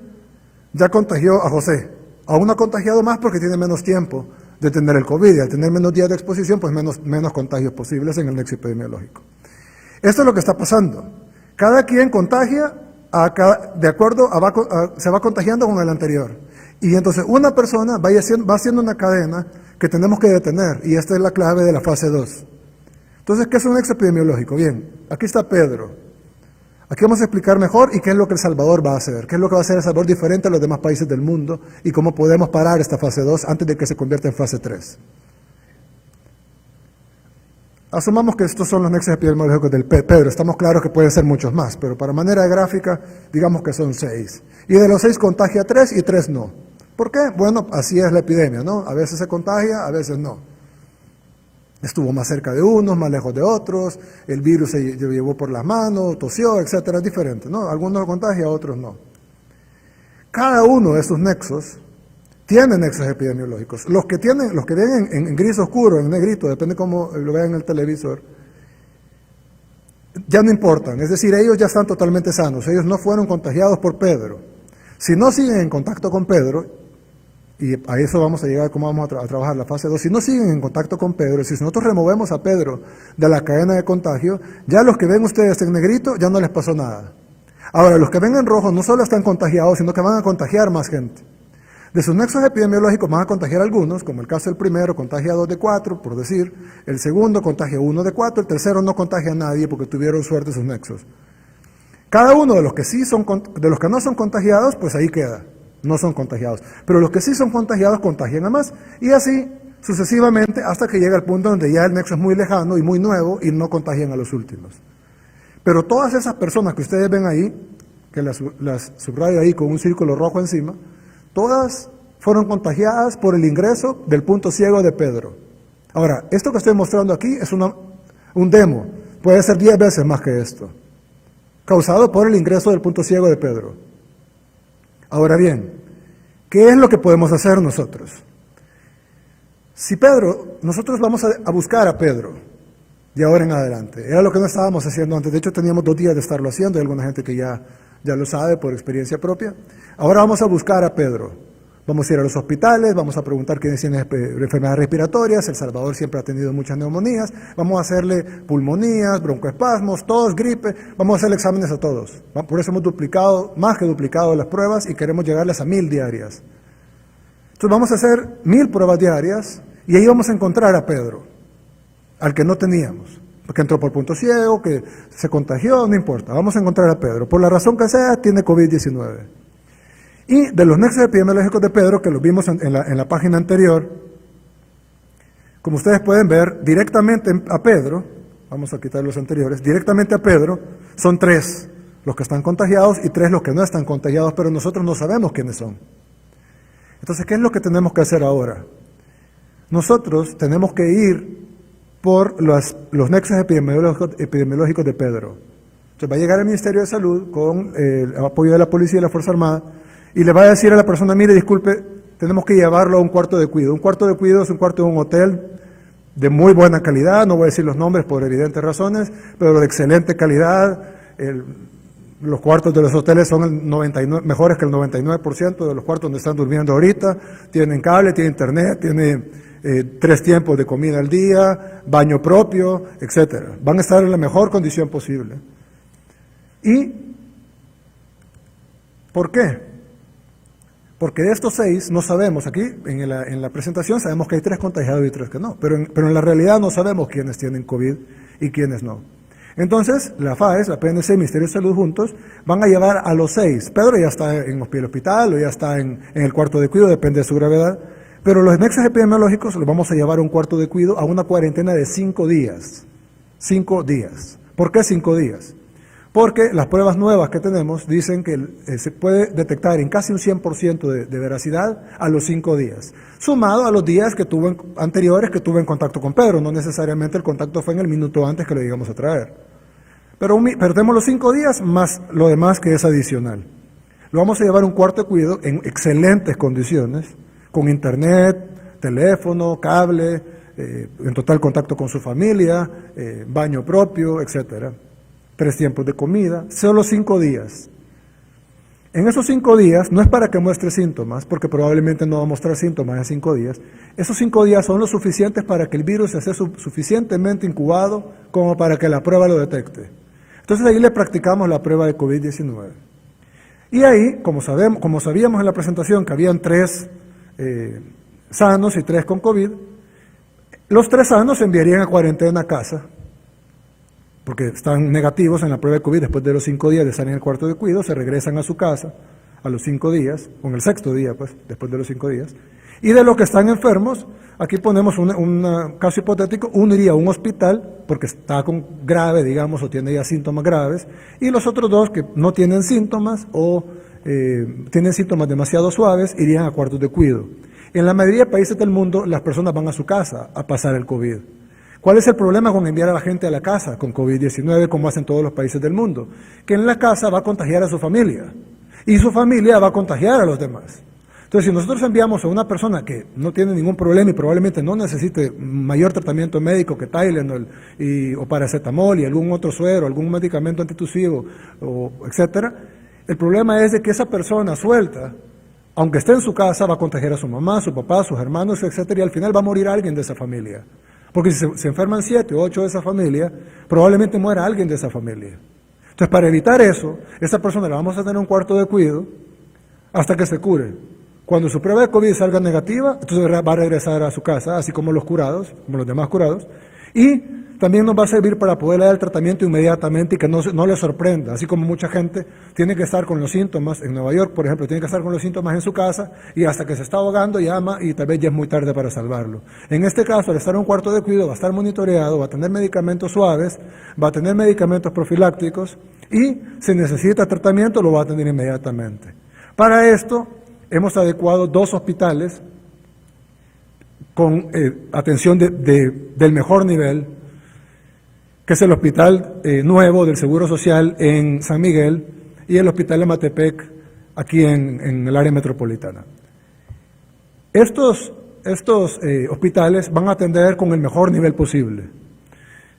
ya contagió a José. Aún no ha contagiado más porque tiene menos tiempo de tener el COVID, y al tener menos días de exposición, pues menos contagios posibles en el nexo epidemiológico. Esto es lo que está pasando. Cada quien contagia, de acuerdo se va contagiando con el anterior. Y entonces una persona va haciendo una cadena que tenemos que detener, y esta es la clave de la fase 2. Entonces, ¿qué es un nexo epidemiológico? Bien, aquí está Pedro. Aquí vamos a explicar mejor y qué es lo que El Salvador va a hacer, qué es lo que va a hacer El Salvador diferente a los demás países del mundo y cómo podemos parar esta fase 2 antes de que se convierta en fase 3. Asumamos que estos son los nexos epidemiológicos del Pedro, estamos claros que pueden ser muchos más, pero para manera de gráfica, digamos que son 6. Y de los 6 contagia 3 y 3 no. ¿Por qué? Bueno, así es la epidemia, ¿no? A veces se contagia, a veces no. Estuvo más cerca de unos, más lejos de otros, el virus se llevó por las manos, tosió, etcétera, es diferente, ¿no? Algunos lo contagian, otros no. Cada uno de esos nexos tiene nexos epidemiológicos. Los que ven en gris oscuro, en negrito, depende cómo lo vean en el televisor, ya no importan, es decir, ellos ya están totalmente sanos, ellos no fueron contagiados por Pedro. Si no siguen en contacto con Pedro, y a eso vamos a llegar, cómo vamos a trabajar la fase 2. Si no siguen en contacto con Pedro, si nosotros removemos a Pedro de la cadena de contagio, ya los que ven ustedes en negrito ya no les pasó nada. Ahora, los que ven en rojo no solo están contagiados, sino que van a contagiar más gente. De sus nexos epidemiológicos van a contagiar algunos, como el caso del primero, contagia a 2 de 4, por decir, el segundo contagia a 1 de 4, el tercero no contagia a nadie porque tuvieron suerte sus nexos. Cada uno de los que no son contagiados, pues ahí queda, no son contagiados. Pero los que sí son contagiados contagian a más, y así sucesivamente hasta que llega el punto donde ya el nexo es muy lejano y muy nuevo y no contagian a los últimos. Pero todas esas personas que ustedes ven ahí, que las subrayo ahí con un círculo rojo encima, todas fueron contagiadas por el ingreso del punto ciego de Pedro. Ahora, esto que estoy mostrando aquí es un demo, puede ser 10 veces más que esto, causado por el ingreso del punto ciego de Pedro. Ahora bien, ¿qué es lo que podemos hacer nosotros? Si nosotros vamos a buscar a Pedro, de ahora en adelante, era lo que no estábamos haciendo antes, de hecho teníamos 2 días de estarlo haciendo, hay alguna gente que ya lo sabe por experiencia propia. Ahora vamos a buscar a Pedro. Vamos a ir a los hospitales, vamos a preguntar quiénes tienen enfermedades respiratorias. El Salvador siempre ha tenido muchas neumonías. Vamos a hacerle pulmonías, broncoespasmos, tos, gripe. Vamos a hacerle exámenes a todos. Por eso hemos más que duplicado las pruebas y queremos llegarles a 1000 diarias. Entonces vamos a hacer 1000 pruebas diarias y ahí vamos a encontrar a Pedro, al que no teníamos. Que entró por punto ciego, que se contagió, no importa, vamos a encontrar a Pedro. Por la razón que sea, tiene COVID-19. Y de los nexos epidemiológicos de Pedro, que los vimos en la página anterior, como ustedes pueden ver, directamente a Pedro, vamos a quitar los anteriores, directamente a Pedro, son 3 los que están contagiados y 3 los que no están contagiados, pero nosotros no sabemos quiénes son. Entonces, ¿qué es lo que tenemos que hacer ahora? Nosotros tenemos que ir por los nexos epidemiológicos de Pedro. Entonces va a llegar el Ministerio de Salud con el apoyo de la Policía y la Fuerza Armada y le va a decir a la persona, mire, disculpe, tenemos que llevarlo a un cuarto de cuidado. Un cuarto de cuidado es un cuarto de un hotel de muy buena calidad, no voy a decir los nombres por evidentes razones, pero de excelente calidad. Los cuartos de los hoteles son mejores que el 99% de los cuartos donde están durmiendo ahorita. Tienen cable, tienen internet, tienen 3 tiempos de comida al día, baño propio, etcétera. Van a estar en la mejor condición posible. ¿Y por qué? Porque de estos 6 no sabemos, aquí en la presentación sabemos que hay 3 contagiados y 3 que no, pero en la realidad no sabemos quiénes tienen COVID y quiénes no. Entonces, la FAES, la PNC y el Ministerio de Salud juntos van a llevar a los 6. Pedro ya está en el hospital o ya está en el cuarto de cuidado, depende de su gravedad. Pero los nexos epidemiológicos los vamos a llevar a un cuarto de cuidado a una cuarentena de 5 días. 5 días. ¿Por qué 5 días? Porque las pruebas nuevas que tenemos dicen que se puede detectar en casi un 100% de veracidad a los 5 días. Sumado a los días anteriores que tuve en contacto con Pedro. No necesariamente el contacto fue en el minuto antes que lo llegamos a traer. Pero tenemos los 5 días más lo demás que es adicional. Lo vamos a llevar a un cuarto de cuidado en excelentes condiciones, con internet, teléfono, cable, en total contacto con su familia, baño propio, etcétera. 3 tiempos de comida, solo 5 días. En esos 5 días, no es para que muestre síntomas, porque probablemente no va a mostrar síntomas en 5 días. Esos 5 días son lo suficientes para que el virus esté suficientemente incubado como para que la prueba lo detecte. Entonces ahí le practicamos la prueba de COVID-19. Y ahí, como sabíamos en la presentación que habían 3 sanos y 3 con COVID, los 3 sanos se enviarían a cuarentena a casa, porque están negativos en la prueba de COVID después de los 5 días de estar en el cuarto de cuidado, se regresan a su casa a los 5 días, o en el 6º día, pues, después de los 5 días. Y de los que están enfermos, aquí ponemos un caso hipotético, uno iría a un hospital, porque está grave, digamos, o tiene ya síntomas graves, y los otros 2 que no tienen síntomas o tienen síntomas demasiado suaves, irían a cuartos de cuidado. En la mayoría de países del mundo, las personas van a su casa a pasar el COVID. ¿Cuál es el problema con enviar a la gente a la casa con COVID-19, como hacen todos los países del mundo? Que en la casa va a contagiar a su familia, y su familia va a contagiar a los demás. Entonces, si nosotros enviamos a una persona que no tiene ningún problema y probablemente no necesite mayor tratamiento médico que Tylenol o paracetamol y algún otro suero, algún medicamento antitusivo, etcétera, el problema es de que esa persona suelta, aunque esté en su casa, va a contagiar a su mamá, a su papá, a sus hermanos, etcétera, y al final va a morir alguien de esa familia. Porque si se enferman 7 o 8 de esa familia, probablemente muera alguien de esa familia. Entonces, para evitar eso, esa persona la vamos a tener en un cuarto de cuidado hasta que se cure. Cuando su prueba de COVID salga negativa, entonces va a regresar a su casa, así como los curados, como los demás curados, y también nos va a servir para poder dar el tratamiento inmediatamente y que no le sorprenda, así como mucha gente tiene que estar con los síntomas, en Nueva York, por ejemplo, tiene que estar con los síntomas en su casa y hasta que se está ahogando llama y tal vez ya es muy tarde para salvarlo. En este caso, al estar en un cuarto de cuidado, va a estar monitoreado, va a tener medicamentos suaves, va a tener medicamentos profilácticos y si necesita tratamiento lo va a tener inmediatamente. Para esto, hemos adecuado 2 hospitales con atención del mejor nivel, que es el Hospital Nuevo del Seguro Social en San Miguel y el Hospital de Matepec aquí en el área metropolitana. Estos hospitales van a atender con el mejor nivel posible.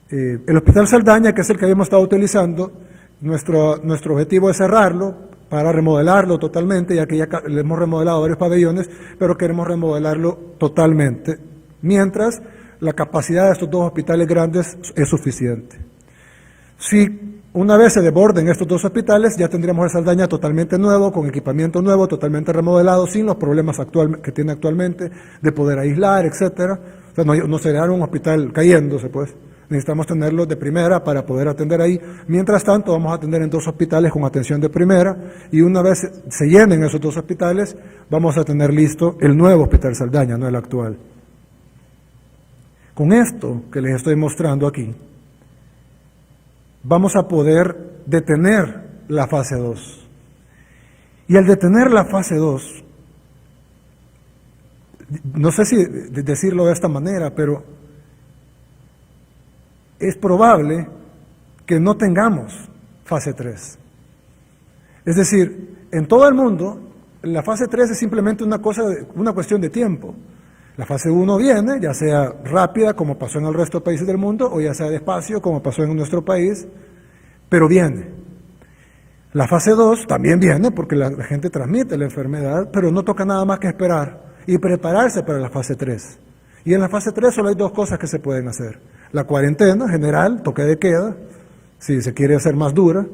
El Hospital Saldaña, que es el que habíamos estado utilizando, nuestro objetivo es cerrarlo para remodelarlo totalmente, ya que ya le hemos remodelado varios pabellones, pero queremos remodelarlo totalmente, mientras la capacidad de estos 2 hospitales grandes es suficiente. Si una vez se desborden estos 2 hospitales, ya tendríamos el Saldaña totalmente nuevo, con equipamiento nuevo, totalmente remodelado, sin los problemas que tiene actualmente, de poder aislar, etcétera. O sea, no sería un hospital cayéndose, pues. Necesitamos tenerlo de primera para poder atender ahí. Mientras tanto, vamos a atender en 2 hospitales con atención de primera, y una vez se llenen esos 2 hospitales, vamos a tener listo el nuevo Hospital Saldaña, no el actual. Con esto que les estoy mostrando aquí, vamos a poder detener la fase 2. Y al detener la fase 2, no sé si decirlo de esta manera, pero es probable que no tengamos fase 3. Es decir, en todo el mundo, la fase 3 es simplemente una cuestión de tiempo. La fase 1 viene, ya sea rápida, como pasó en el resto de países del mundo, o ya sea despacio, como pasó en nuestro país, pero viene. La fase 2 también viene, porque la gente transmite la enfermedad, pero no toca nada más que esperar y prepararse para la fase 3. Y en la fase 3 solo hay 2 cosas que se pueden hacer. La cuarentena general, toque de queda, si se quiere hacer más dura,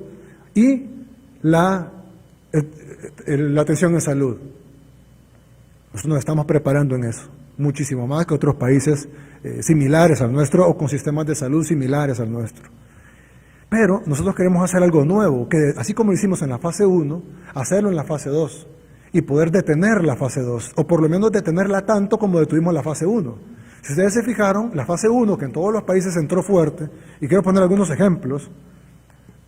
y la atención en salud. Nosotros nos estamos preparando en eso, muchísimo más que otros países similares al nuestro o con sistemas de salud similares al nuestro. Pero nosotros queremos hacer algo nuevo, que así como lo hicimos en la fase 1, hacerlo en la fase 2 y poder detener la fase 2, o por lo menos detenerla tanto como detuvimos la fase 1. Si ustedes se fijaron, la fase 1, que en todos los países entró fuerte, y quiero poner algunos ejemplos,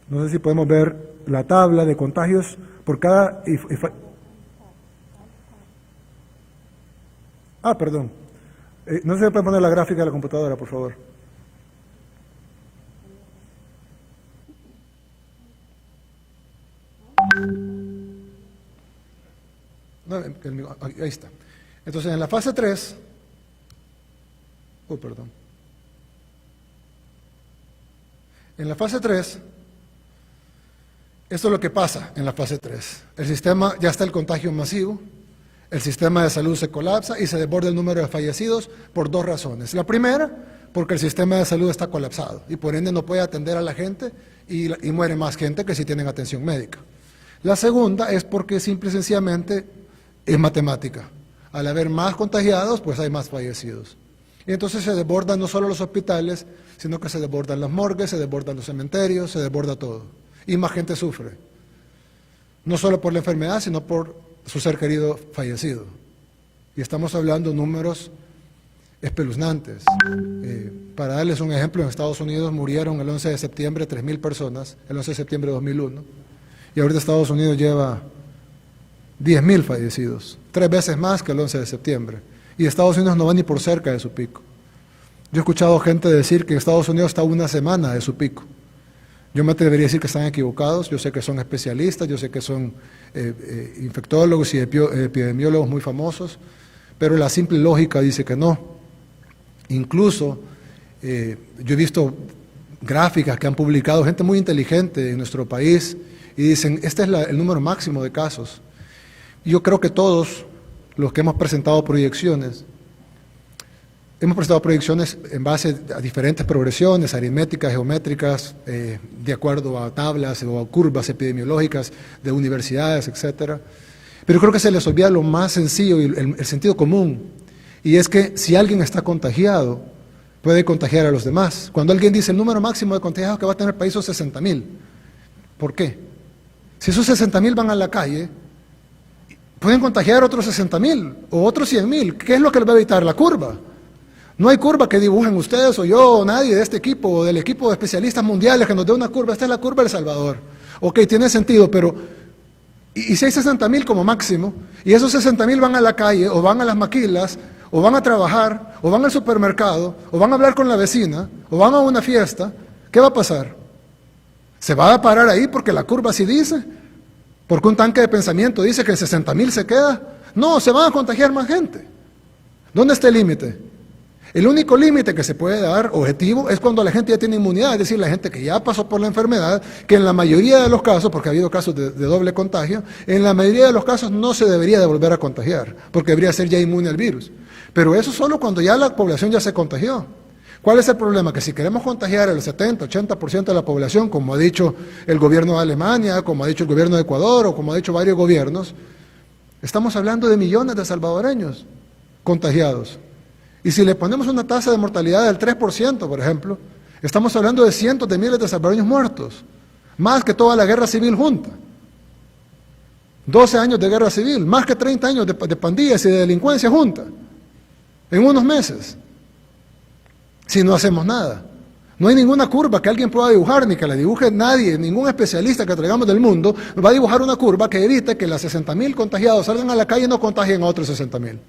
no sé si podemos ver la tabla de contagios por cada... perdón. No sé si puede poner la gráfica de la computadora, por favor. No, ahí está. Entonces, en la fase 3... perdón. En la fase 3, esto es lo que pasa en la fase 3. El sistema, ya está el contagio masivo, el sistema de salud se colapsa y se desborda el número de fallecidos por 2 razones. La primera, porque el sistema de salud está colapsado y por ende no puede atender a la gente y muere más gente que si tienen atención médica. La segunda es porque simple y sencillamente es matemática. Al haber más contagiados, pues hay más fallecidos. Y entonces se desbordan no solo los hospitales, sino que se desbordan las morgues, se desbordan los cementerios, se desborda todo. Y más gente sufre. No solo por la enfermedad, sino por su ser querido fallecido. Y estamos hablando de números espeluznantes. Para darles un ejemplo, en Estados Unidos murieron el 11 de septiembre 3.000 personas, el 11 de septiembre de 2001. Y ahorita Estados Unidos lleva 10.000 fallecidos, 3 veces más que el 11 de septiembre. Y Estados Unidos no va ni por cerca de su pico. Yo he escuchado gente decir que Estados Unidos está a 1 semana de su pico. Yo me atrevería a decir que están equivocados. Yo sé que son especialistas, yo sé que son infectólogos y epidemiólogos muy famosos, pero la simple lógica dice que no. Incluso yo he visto gráficas que han publicado gente muy inteligente en nuestro país y dicen, este es el número máximo de casos. Y yo creo que todos los que hemos presentado proyecciones en base a diferentes progresiones aritméticas, geométricas, de acuerdo a tablas o a curvas epidemiológicas de universidades, etcétera. Pero creo que se les olvida lo más sencillo y el sentido común, y es que si alguien está contagiado, puede contagiar a los demás. Cuando alguien dice el número máximo de contagiados que va a tener el país son 60,000, ¿por qué? Si esos 60,000 van a la calle, pueden contagiar otros 60,000 o otros 100,000. ¿Qué es lo que les va a evitar? La curva. No hay curva que dibujen ustedes o yo o nadie de este equipo o del equipo de especialistas mundiales que nos dé una curva. Esta es la curva del Salvador. Ok, tiene sentido, pero ¿y si hay 60,000 como máximo? Y esos 60,000 van a la calle o van a las maquilas o van a trabajar o van al supermercado o van a hablar con la vecina o van a una fiesta. ¿Qué va a pasar? ¿Se va a parar ahí porque la curva así dice? ¿Porque un tanque de pensamiento dice que en 60,000 se queda? No, se van a contagiar más gente. ¿Dónde está el límite? El único límite que se puede dar, objetivo, es cuando la gente ya tiene inmunidad, es decir, la gente que ya pasó por la enfermedad, que en la mayoría de los casos, porque ha habido casos de doble contagio, en la mayoría de los casos no se debería de volver a contagiar, porque debería ser ya inmune al virus. Pero eso solo cuando ya la población ya se contagió. ¿Cuál es el problema? Que si queremos contagiar al 70, 80% de la población, como ha dicho el gobierno de Alemania, como ha dicho el gobierno de Ecuador, o como ha dicho varios gobiernos, estamos hablando de millones de salvadoreños contagiados. Y si le ponemos una tasa de mortalidad del 3%, por ejemplo, estamos hablando de cientos de miles de salvadoreños muertos, más que toda la guerra civil junta. 12 años de guerra civil, más que 30 años de pandillas y de delincuencia junta, en unos meses. Si no hacemos nada. No hay ninguna curva que alguien pueda dibujar, ni que la dibuje nadie, ningún especialista que traigamos del mundo va a dibujar una curva que evite que las 60,000 contagiados salgan a la calle y no contagien a otros 60,000.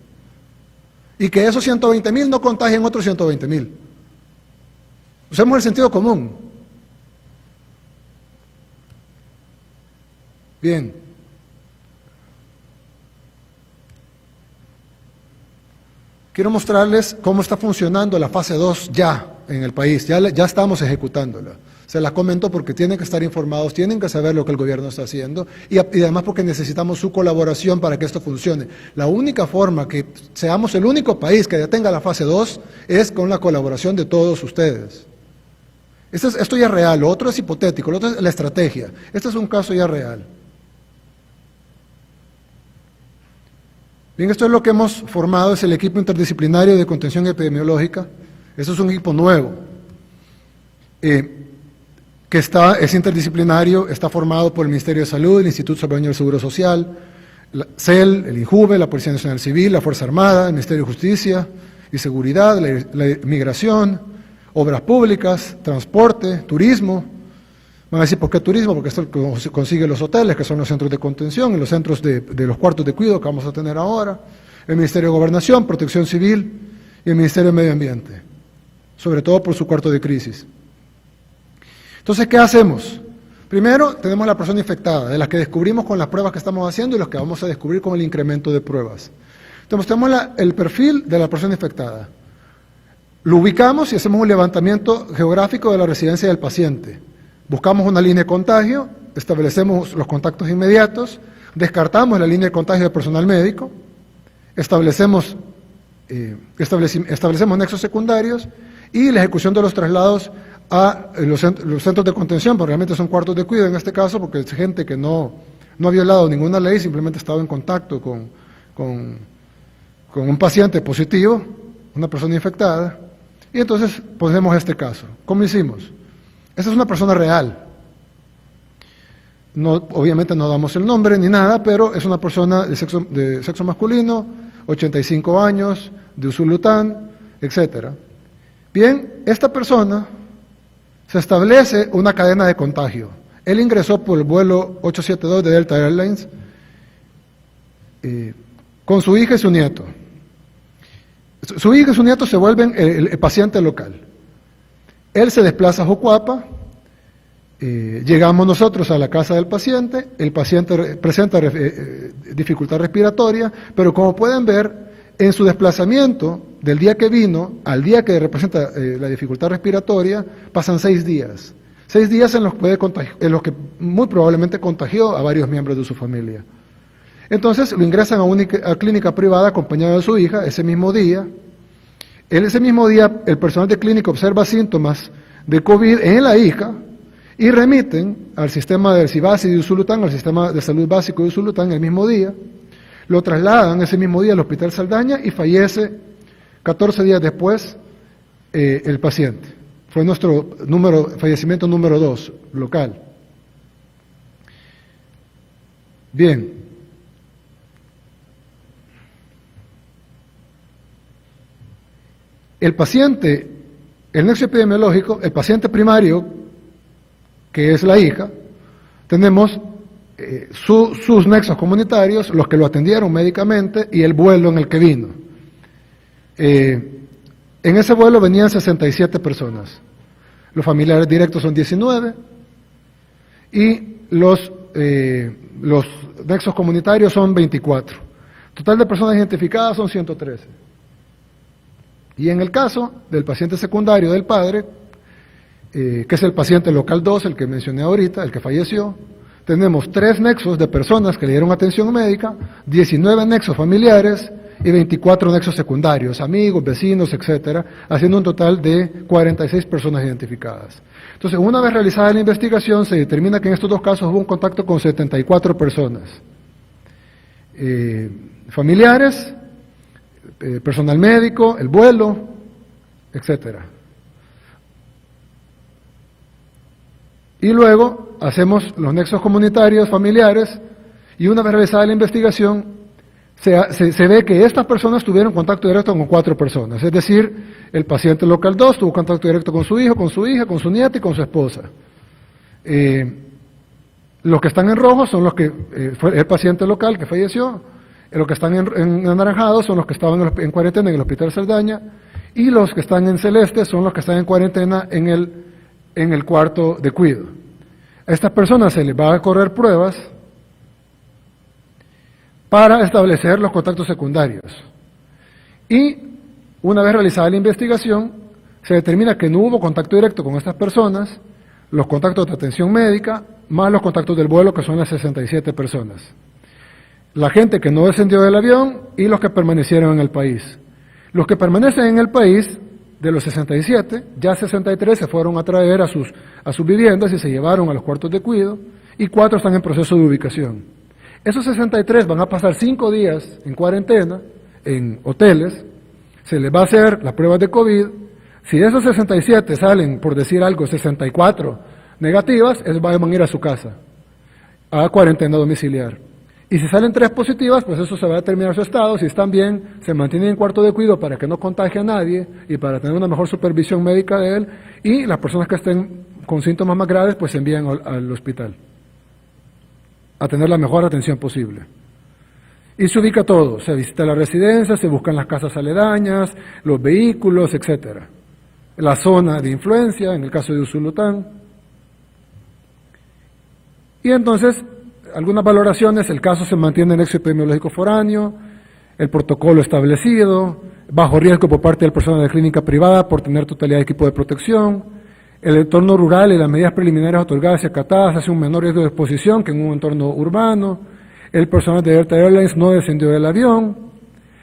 Y que esos 120,000 no contagien a otros 120,000. Usemos el sentido común. Bien. Quiero mostrarles cómo está funcionando la fase 2 ya en el país, ya estamos ejecutándola. Se la comento porque tienen que estar informados, tienen que saber lo que el gobierno está haciendo y además porque necesitamos su colaboración para que esto funcione. La única forma que seamos el único país que ya tenga la fase 2 es con la colaboración de todos ustedes. Esto ya es real, lo otro es hipotético, lo otro es la estrategia. Este es un caso ya real. Bien, esto es lo que hemos formado, es el equipo interdisciplinario de contención epidemiológica. Esto es un equipo nuevo, que es interdisciplinario, está formado por el Ministerio de Salud, el Instituto Salvadoreño del Seguro Social, la CEL, el INJUVE, la Policía Nacional Civil, la Fuerza Armada, el Ministerio de Justicia y Seguridad, la Migración, Obras Públicas, Transporte, Turismo. Van a decir, ¿por qué turismo? Porque esto consigue los hoteles, que son los centros de contención, y los centros de los cuartos de cuidado que vamos a tener ahora, el Ministerio de Gobernación, Protección Civil y el Ministerio de Medio Ambiente, sobre todo por su cuarto de crisis. Entonces, ¿qué hacemos? Primero, tenemos la persona infectada, de las que descubrimos con las pruebas que estamos haciendo y los que vamos a descubrir con el incremento de pruebas. Entonces, tenemos el perfil de la persona infectada. Lo ubicamos y hacemos un levantamiento geográfico de la residencia del paciente. Buscamos una línea de contagio, establecemos los contactos inmediatos, descartamos la línea de contagio de personal médico, establecemos nexos secundarios y la ejecución de los traslados a los centros de contención, porque realmente son cuartos de cuidado en este caso, porque es gente que no ha violado ninguna ley, simplemente ha estado en contacto con un paciente positivo, una persona infectada, y entonces ponemos este caso. ¿Cómo hicimos? Esta es una persona real. Obviamente no damos el nombre ni nada, pero es una persona de sexo masculino, 85 años, de Usulután, etc. Bien, esta persona se establece una cadena de contagio. Él ingresó por el vuelo 872 de Delta Airlines con su hija y su nieto. Su hija y su nieto se vuelven el paciente local. Él se desplaza a Jucuapa, llegamos nosotros a la casa del paciente, el paciente presenta dificultad respiratoria, pero como pueden ver, en su desplazamiento del día que vino al día que representa la dificultad respiratoria, pasan 6 días. 6 días en los que muy probablemente contagió a varios miembros de su familia. Entonces lo ingresan a una clínica privada acompañado de su hija ese mismo día. Ese mismo día el personal de clínica observa síntomas de COVID en la hija y remiten al sistema del CIBASI de Usulután, al sistema de salud básico de Usulután el mismo día. Lo trasladan ese mismo día al Hospital Saldaña y fallece 14 días después el paciente. Fue nuestro fallecimiento número 2, local. Bien. El paciente, el nexo epidemiológico, el paciente primario, que es la hija, tenemos sus nexos comunitarios, los que lo atendieron médicamente y el vuelo en el que vino. En ese vuelo venían 67 personas. Los familiares directos son 19 y los nexos comunitarios son 24. Total de personas identificadas son 113. Y en el caso del paciente secundario del padre, que es el paciente local 2, el que mencioné ahorita, el que falleció, tenemos 3 nexos de personas que le dieron atención médica, 19 nexos familiares y 24 nexos secundarios, amigos, vecinos, etcétera, haciendo un total de 46 personas identificadas. Entonces, una vez realizada la investigación, se determina que en estos 2 casos hubo un contacto con 74 personas. Familiares, personal médico, el vuelo, etcétera. Y luego hacemos los nexos comunitarios familiares y una vez realizada la investigación se ve que estas personas tuvieron contacto directo con 4 personas, es decir, el paciente local 2 tuvo contacto directo con su hijo, con su hija, con su nieta y con su esposa. Los que están en rojo son los que fue el paciente local que falleció, los que están en anaranjado son los que estaban en cuarentena en el Hospital Saldaña y los que están en celeste son los que están en cuarentena en el cuarto de cuidado. A estas personas se les va a correr pruebas para establecer los contactos secundarios. Y una vez realizada la investigación, se determina que no hubo contacto directo con estas personas, los contactos de atención médica, más los contactos del vuelo, que son las 67 personas. La gente que no descendió del avión y los que permanecieron en el país. Los que permanecen en el país, de los 67, ya 63 se fueron a traer a sus viviendas y se llevaron a los cuartos de cuidado, y 4 están en proceso de ubicación. Esos 63 van a pasar 5 días en cuarentena, en hoteles, se les va a hacer las pruebas de COVID. Si de esos 67 salen, por decir algo, 64 negativas, van a ir a su casa, a cuarentena domiciliar. Y si salen 3 positivas, pues eso se va a determinar su estado. Si están bien, se mantienen en cuarto de cuidado para que no contagie a nadie y para tener una mejor supervisión médica de él. Y las personas que estén con síntomas más graves, pues se envían al hospital a tener la mejor atención posible. Y se ubica todo, se visita la residencia, se buscan las casas aledañas, los vehículos, etcétera. La zona de influencia, en el caso de Usulután. Y entonces, algunas valoraciones, el caso se mantiene en nexo epidemiológico foráneo, el protocolo establecido, bajo riesgo por parte del personal de clínica privada por tener totalidad de equipo de protección, el entorno rural y las medidas preliminares otorgadas y acatadas hace un menor riesgo de exposición que en un entorno urbano, el personal de Delta Airlines no descendió del avión,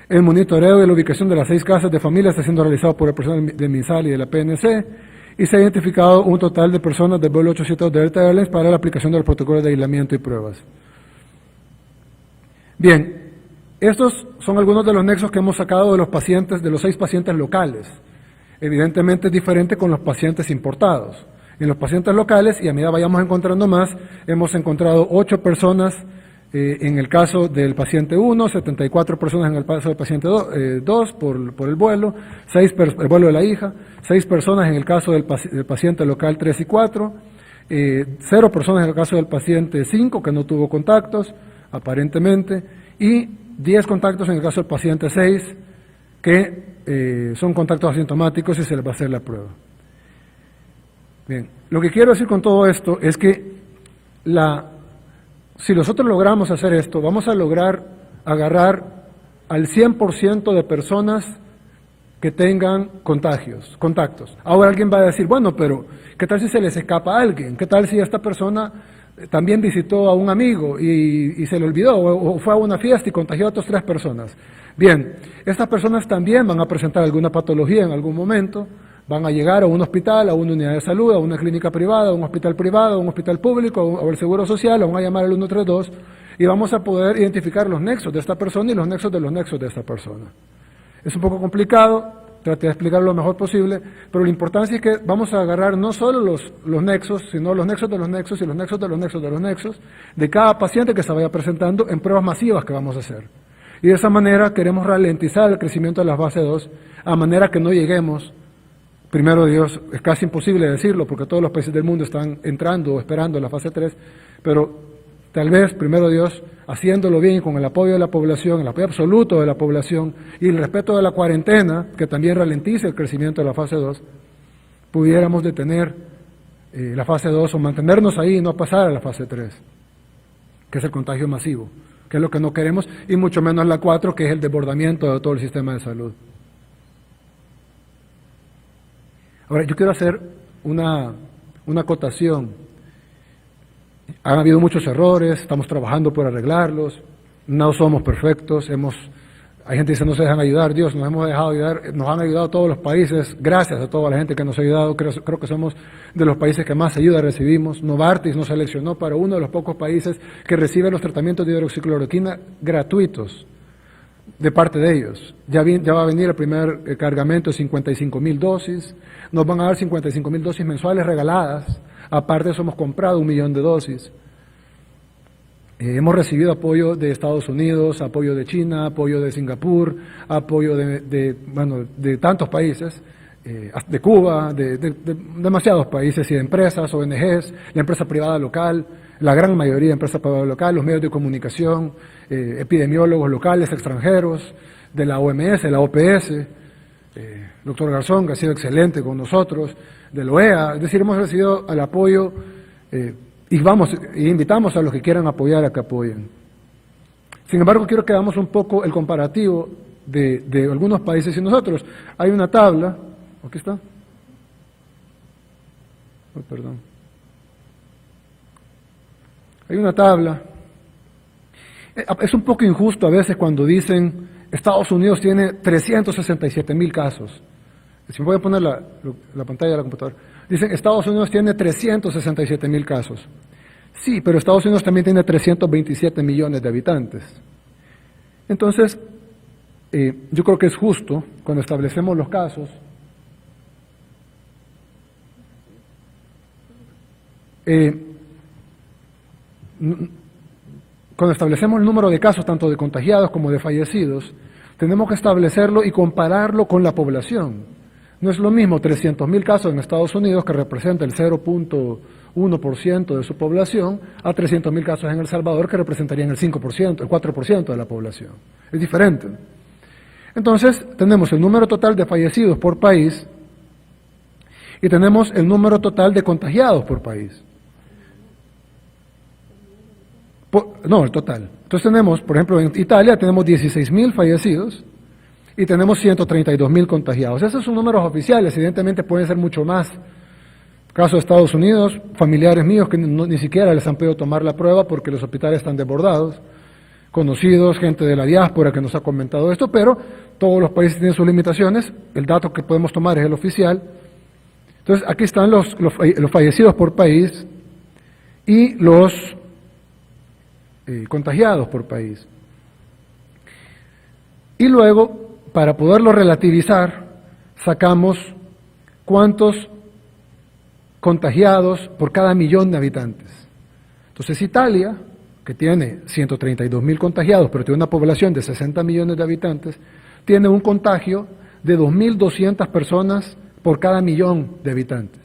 el monitoreo de la ubicación de las 6 casas de familia está siendo realizado por el personal de MinSal y de la PNC, y se ha identificado un total de personas del vuelo 872 de Delta Airlines para la aplicación del protocolo de aislamiento y pruebas. Bien, estos son algunos de los nexos que hemos sacado de los pacientes, de los 6 pacientes locales. Evidentemente es diferente con los pacientes importados. En los pacientes locales, y a medida vayamos encontrando más, hemos encontrado 8 personas en el caso del paciente 1, 74 personas en el caso del paciente 2 por el vuelo, el vuelo de la hija, 6 personas en el caso del paciente local 3 y 4, 0 personas en el caso del paciente 5 que no tuvo contactos, aparentemente, y 10 contactos en el caso del paciente 6 que son contactos asintomáticos y se les va a hacer la prueba. Bien, lo que quiero decir con todo esto es que si nosotros logramos hacer esto, vamos a lograr agarrar al 100% de personas que tengan contactos. Ahora alguien va a decir, bueno, pero ¿qué tal si se les escapa a alguien? ¿Qué tal si esta persona también visitó a un amigo y se le olvidó, o fue a una fiesta y contagió a otras 3 personas? Bien, estas personas también van a presentar alguna patología en algún momento, van a llegar a un hospital, a una unidad de salud, a una clínica privada, a un hospital privado, a un hospital público, o al Seguro Social, o van a llamar al 132, y vamos a poder identificar los nexos de esta persona y los nexos de esta persona. Es un poco complicado, traté de explicarlo lo mejor posible, pero la importancia es que vamos a agarrar no solo los nexos, sino los nexos de los nexos y los nexos de los nexos de los nexos de cada paciente que se vaya presentando en pruebas masivas que vamos a hacer. Y de esa manera queremos ralentizar el crecimiento de la fase 2, a manera que no lleguemos, primero Dios, es casi imposible decirlo porque todos los países del mundo están entrando o esperando la fase 3, pero tal vez, primero Dios, haciéndolo bien con el apoyo de la población, el apoyo absoluto de la población y el respeto de la cuarentena, que también ralentice el crecimiento de la fase 2, pudiéramos detener la fase 2 o mantenernos ahí y no pasar a la fase 3, que es el contagio masivo, que es lo que no queremos, y mucho menos la 4, que es el desbordamiento de todo el sistema de salud. Ahora, yo quiero hacer una acotación. Han habido muchos errores, estamos trabajando por arreglarlos, no somos perfectos, hay gente que dice no se dejan ayudar, Dios, nos hemos dejado ayudar, nos han ayudado todos los países, gracias a toda la gente que nos ha ayudado, creo que somos de los países que más ayuda recibimos. Novartis nos seleccionó para uno de los pocos países que recibe los tratamientos de hidroxicloroquina gratuitos de parte de ellos. Ya va a venir el primer cargamento de 55,000 dosis, nos van a dar 55,000 dosis mensuales regaladas. Aparte de eso hemos comprado 1 millón de dosis. Hemos recibido apoyo de Estados Unidos, apoyo de China, apoyo de Singapur, apoyo de tantos países, de Cuba, de demasiados países y de empresas, ONGs, la empresa privada local, la gran mayoría de empresas privadas locales, los medios de comunicación, epidemiólogos locales, extranjeros, de la OMS, de la OPS, doctor Garzón, que ha sido excelente con nosotros, de la OEA, es decir, hemos recibido el apoyo y invitamos a los que quieran apoyar a que apoyen. Sin embargo, quiero que hagamos un poco el comparativo de algunos países y nosotros. Hay una tabla, aquí está. Oh, perdón. Hay una tabla. Es un poco injusto a veces cuando dicen Estados Unidos tiene 367,000 casos. Si me voy a poner la pantalla de la computadora. Dicen, Estados Unidos tiene 367,000 casos. Sí, pero Estados Unidos también tiene 327 millones de habitantes. Entonces, yo creo que es justo, cuando establecemos los casos, cuando establecemos el número de casos, tanto de contagiados como de fallecidos, tenemos que establecerlo y compararlo con la población. No es lo mismo 300,000 casos en Estados Unidos, que representa el 0.1% de su población, a 300,000 casos en El Salvador, que representarían el 5%, el 4% de la población. Es diferente. Entonces, tenemos el número total de fallecidos por país y tenemos el número total de contagiados por país. El total. Entonces tenemos, por ejemplo, en Italia tenemos 16,000 fallecidos, y tenemos 132,000 contagiados. Esos son números oficiales, evidentemente pueden ser mucho más. Caso de Estados Unidos, familiares míos que ni siquiera les han podido tomar la prueba porque los hospitales están desbordados, conocidos, gente de la diáspora que nos ha comentado esto, pero todos los países tienen sus limitaciones, el dato que podemos tomar es el oficial. Entonces aquí están los fallecidos por país y los contagiados por país. Y luego, para poderlo relativizar, sacamos cuántos contagiados por cada millón de habitantes. Entonces Italia, que tiene 132,000 contagiados, pero tiene una población de 60 millones de habitantes, tiene un contagio de 2.200 personas por cada millón de habitantes.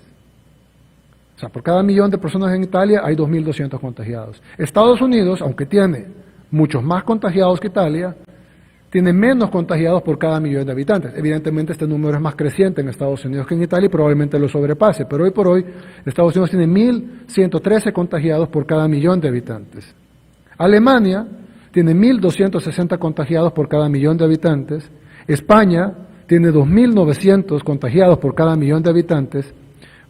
O sea, por cada millón de personas en Italia hay 2.200 contagiados. Estados Unidos, aunque tiene muchos más contagiados que Italia, tiene menos contagiados por cada millón de habitantes. Evidentemente este número es más creciente en Estados Unidos que en Italia y probablemente lo sobrepase, pero hoy por hoy Estados Unidos tiene 1.113 contagiados por cada millón de habitantes. Alemania tiene 1.260 contagiados por cada millón de habitantes. España tiene 2.900 contagiados por cada millón de habitantes.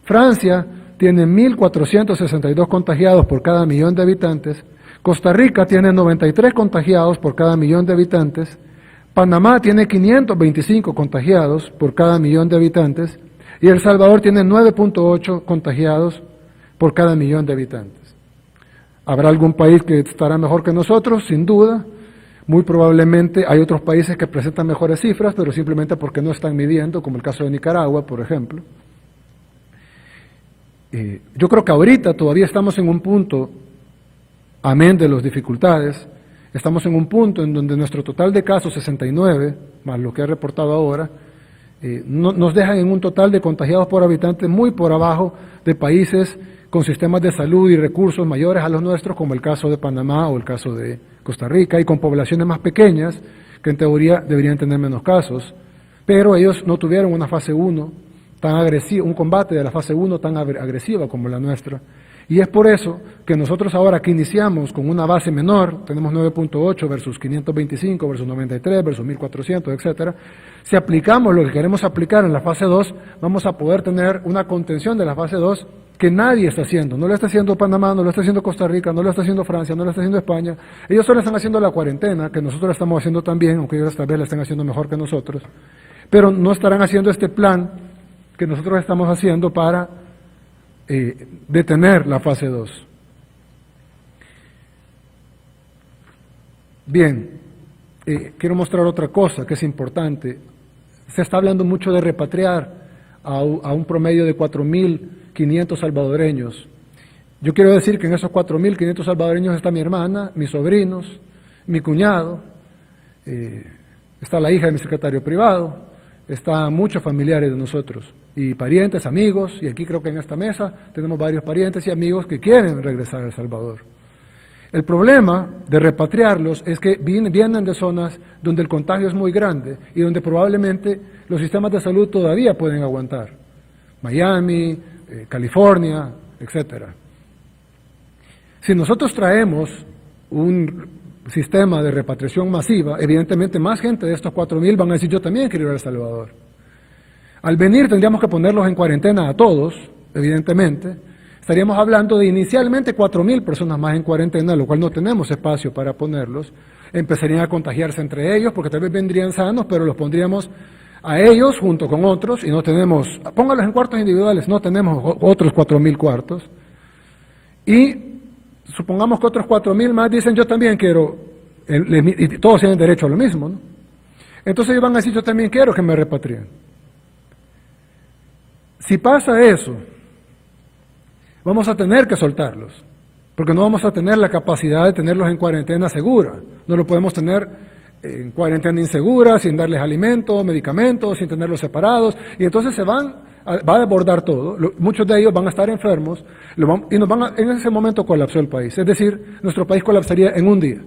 Francia tiene 1.462 contagiados por cada millón de habitantes. Costa Rica tiene 93 contagiados por cada millón de habitantes. Panamá tiene 525 contagiados por cada millón de habitantes y El Salvador tiene 9.8 contagiados por cada millón de habitantes. ¿Habrá algún país que estará mejor que nosotros? Sin duda. Muy probablemente hay otros países que presentan mejores cifras, pero simplemente porque no están midiendo, como el caso de Nicaragua, por ejemplo. Yo creo que ahorita todavía estamos en un punto, amén de las dificultades, estamos en un punto en donde nuestro total de casos, 69, más lo que he reportado ahora, nos dejan en un total de contagiados por habitante muy por abajo de países con sistemas de salud y recursos mayores a los nuestros, como el caso de Panamá o el caso de Costa Rica, y con poblaciones más pequeñas, que en teoría deberían tener menos casos, pero ellos no tuvieron una fase 1 tan agresiva, un combate de la fase 1 tan agresiva como la nuestra. Y es por eso que nosotros ahora que iniciamos con una base menor, tenemos 9.8 versus 525 versus 93 versus 1400, etcétera, si aplicamos lo que queremos aplicar en la fase 2, vamos a poder tener una contención de la fase 2 que nadie está haciendo. No lo está haciendo Panamá, no lo está haciendo Costa Rica, no lo está haciendo Francia, no lo está haciendo España. Ellos solo están haciendo la cuarentena, que nosotros la estamos haciendo también, aunque ellos tal vez la están haciendo mejor que nosotros, pero no estarán haciendo este plan que nosotros estamos haciendo para detener la fase 2. Bien, quiero mostrar otra cosa que es importante. Se está hablando mucho de repatriar a un promedio de 4.500 salvadoreños. Yo quiero decir que en esos 4.500 salvadoreños está mi hermana, mis sobrinos, mi cuñado, está la hija de mi secretario privado, están muchos familiares de nosotros, y parientes, amigos, y aquí creo que en esta mesa tenemos varios parientes y amigos que quieren regresar a El Salvador. El problema de repatriarlos es que vienen de zonas donde el contagio es muy grande y donde probablemente los sistemas de salud todavía pueden aguantar. Miami, California, etcétera. Si nosotros traemos un sistema de repatriación masiva, evidentemente más gente de estos 4.000 van a decir yo también quiero ir a El Salvador. Al venir tendríamos que ponerlos en cuarentena a todos, evidentemente. Estaríamos hablando de inicialmente 4.000 personas más en cuarentena, lo cual no tenemos espacio para ponerlos. Empezarían a contagiarse entre ellos, porque tal vez vendrían sanos, pero los pondríamos a ellos junto con otros, y no tenemos, póngalos en cuartos individuales, no tenemos otros 4.000 cuartos. Y supongamos que otros 4.000 más dicen yo también quiero, y todos tienen derecho a lo mismo, ¿no? Entonces ellos van a decir yo también quiero que me repatrien. Si pasa eso, vamos a tener que soltarlos, porque no vamos a tener la capacidad de tenerlos en cuarentena segura. No lo podemos tener en cuarentena insegura, sin darles alimentos, medicamentos, sin tenerlos separados, y entonces va a desbordar todo. Muchos de ellos van a estar enfermos y en ese momento colapsó el país. Es decir, nuestro país colapsaría en un día.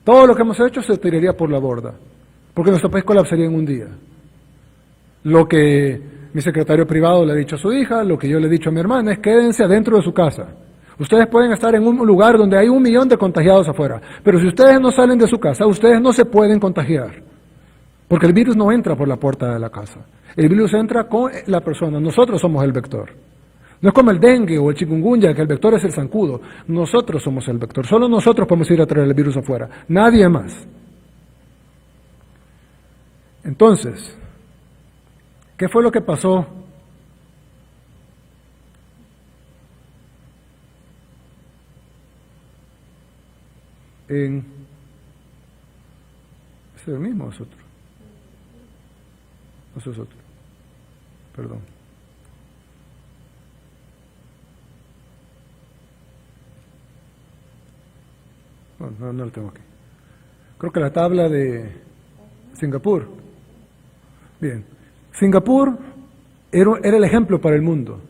Todo lo que hemos hecho se tiraría por la borda, porque nuestro país colapsaría en un día. Lo que mi secretario privado le ha dicho a su hija, lo que yo le he dicho a mi hermana, es quédense adentro de su casa. Ustedes pueden estar en un lugar donde hay 1 millón de contagiados afuera, pero si ustedes no salen de su casa, ustedes no se pueden contagiar, porque el virus no entra por la puerta de la casa. El virus entra con la persona, nosotros somos el vector. No es como el dengue o el chikungunya, que el vector es el zancudo. Nosotros somos el vector, solo nosotros podemos ir a traer el virus afuera, nadie más. Entonces, ¿qué fue lo que pasó? ¿Es el mismo o es otro? ¿O es otro? Perdón. No lo tengo aquí. Creo que la tabla de Singapur. Bien. Singapur era el ejemplo para el mundo.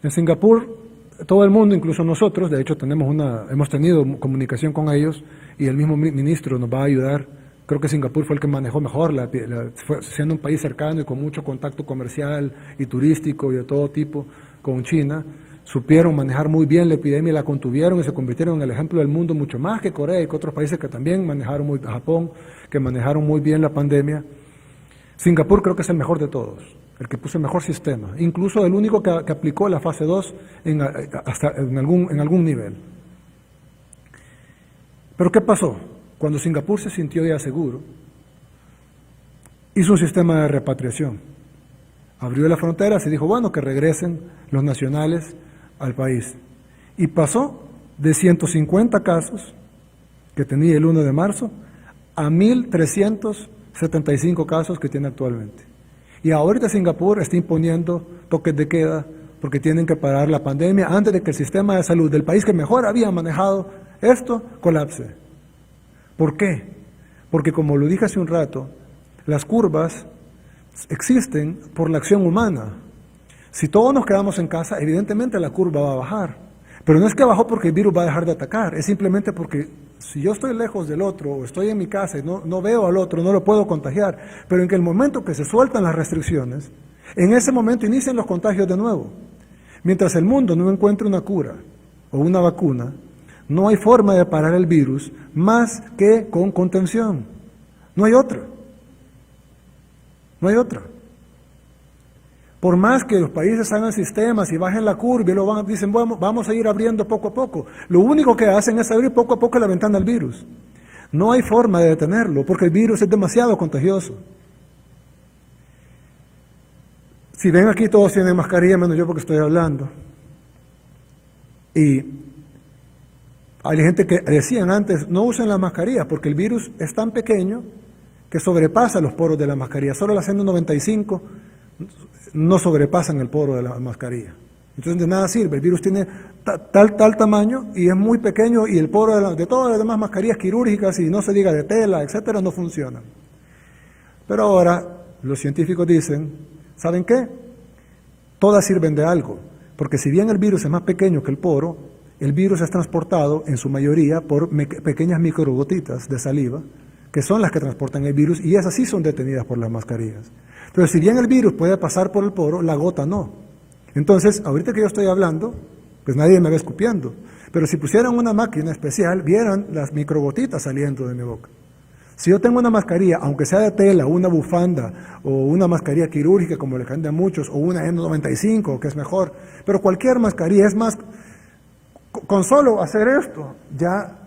En Singapur, todo el mundo, incluso nosotros, de hecho hemos tenido comunicación con ellos y el mismo ministro nos va a ayudar. Creo que Singapur fue el que manejó mejor, siendo un país cercano y con mucho contacto comercial y turístico y de todo tipo con China. Supieron manejar muy bien la epidemia, la contuvieron y se convirtieron en el ejemplo del mundo mucho más que Corea y que otros países que también manejaron Japón, que manejaron muy bien la pandemia. Singapur creo que es el mejor de todos, el que puso el mejor sistema, incluso el único que aplicó la fase 2 en algún nivel. Pero ¿qué pasó? Cuando Singapur se sintió ya seguro, hizo un sistema de repatriación. Abrió las fronteras y dijo, bueno, que regresen los nacionales al país. Y pasó de 150 casos que tenía el 1 de marzo a 1.375 casos que tiene actualmente. Y ahorita Singapur está imponiendo toques de queda porque tienen que parar la pandemia antes de que el sistema de salud del país que mejor había manejado esto colapse. ¿Por qué? Porque como lo dije hace un rato, las curvas existen por la acción humana. Si todos nos quedamos en casa, evidentemente la curva va a bajar. Pero no es que bajó porque el virus va a dejar de atacar, es simplemente porque si yo estoy lejos del otro o estoy en mi casa y no veo al otro, no lo puedo contagiar. Pero en el momento que se sueltan las restricciones, en ese momento inician los contagios de nuevo. Mientras el mundo no encuentre una cura o una vacuna, no hay forma de parar el virus más que con contención. No hay otra. No hay otra. Por más que los países hagan sistemas y bajen la curva y dicen, bueno, vamos a ir abriendo poco a poco. Lo único que hacen es abrir poco a poco la ventana al virus. No hay forma de detenerlo porque el virus es demasiado contagioso. Si ven aquí todos tienen mascarilla, menos yo porque estoy hablando. Y hay gente que decían antes, no usen las mascarillas porque el virus es tan pequeño que sobrepasa los poros de la mascarilla. Solo las N95 no sobrepasan el poro de la mascarilla. Entonces de nada sirve, el virus tiene tal tamaño y es muy pequeño y el poro de todas las demás mascarillas quirúrgicas y no se diga de tela, etcétera, no funcionan. Pero ahora los científicos dicen, ¿saben qué? Todas sirven de algo, porque si bien el virus es más pequeño que el poro, el virus es transportado en su mayoría por pequeñas microgotitas de saliva, que son las que transportan el virus y esas sí son detenidas por las mascarillas. Pero si bien el virus puede pasar por el poro, la gota no. Entonces, ahorita que yo estoy hablando, pues nadie me va escupiendo. Pero si pusieran una máquina especial, vieran las microgotitas saliendo de mi boca. Si yo tengo una mascarilla, aunque sea de tela, una bufanda, o una mascarilla quirúrgica, como le cantan a muchos, o una N95, que es mejor, pero cualquier mascarilla, es más, con solo hacer esto, ya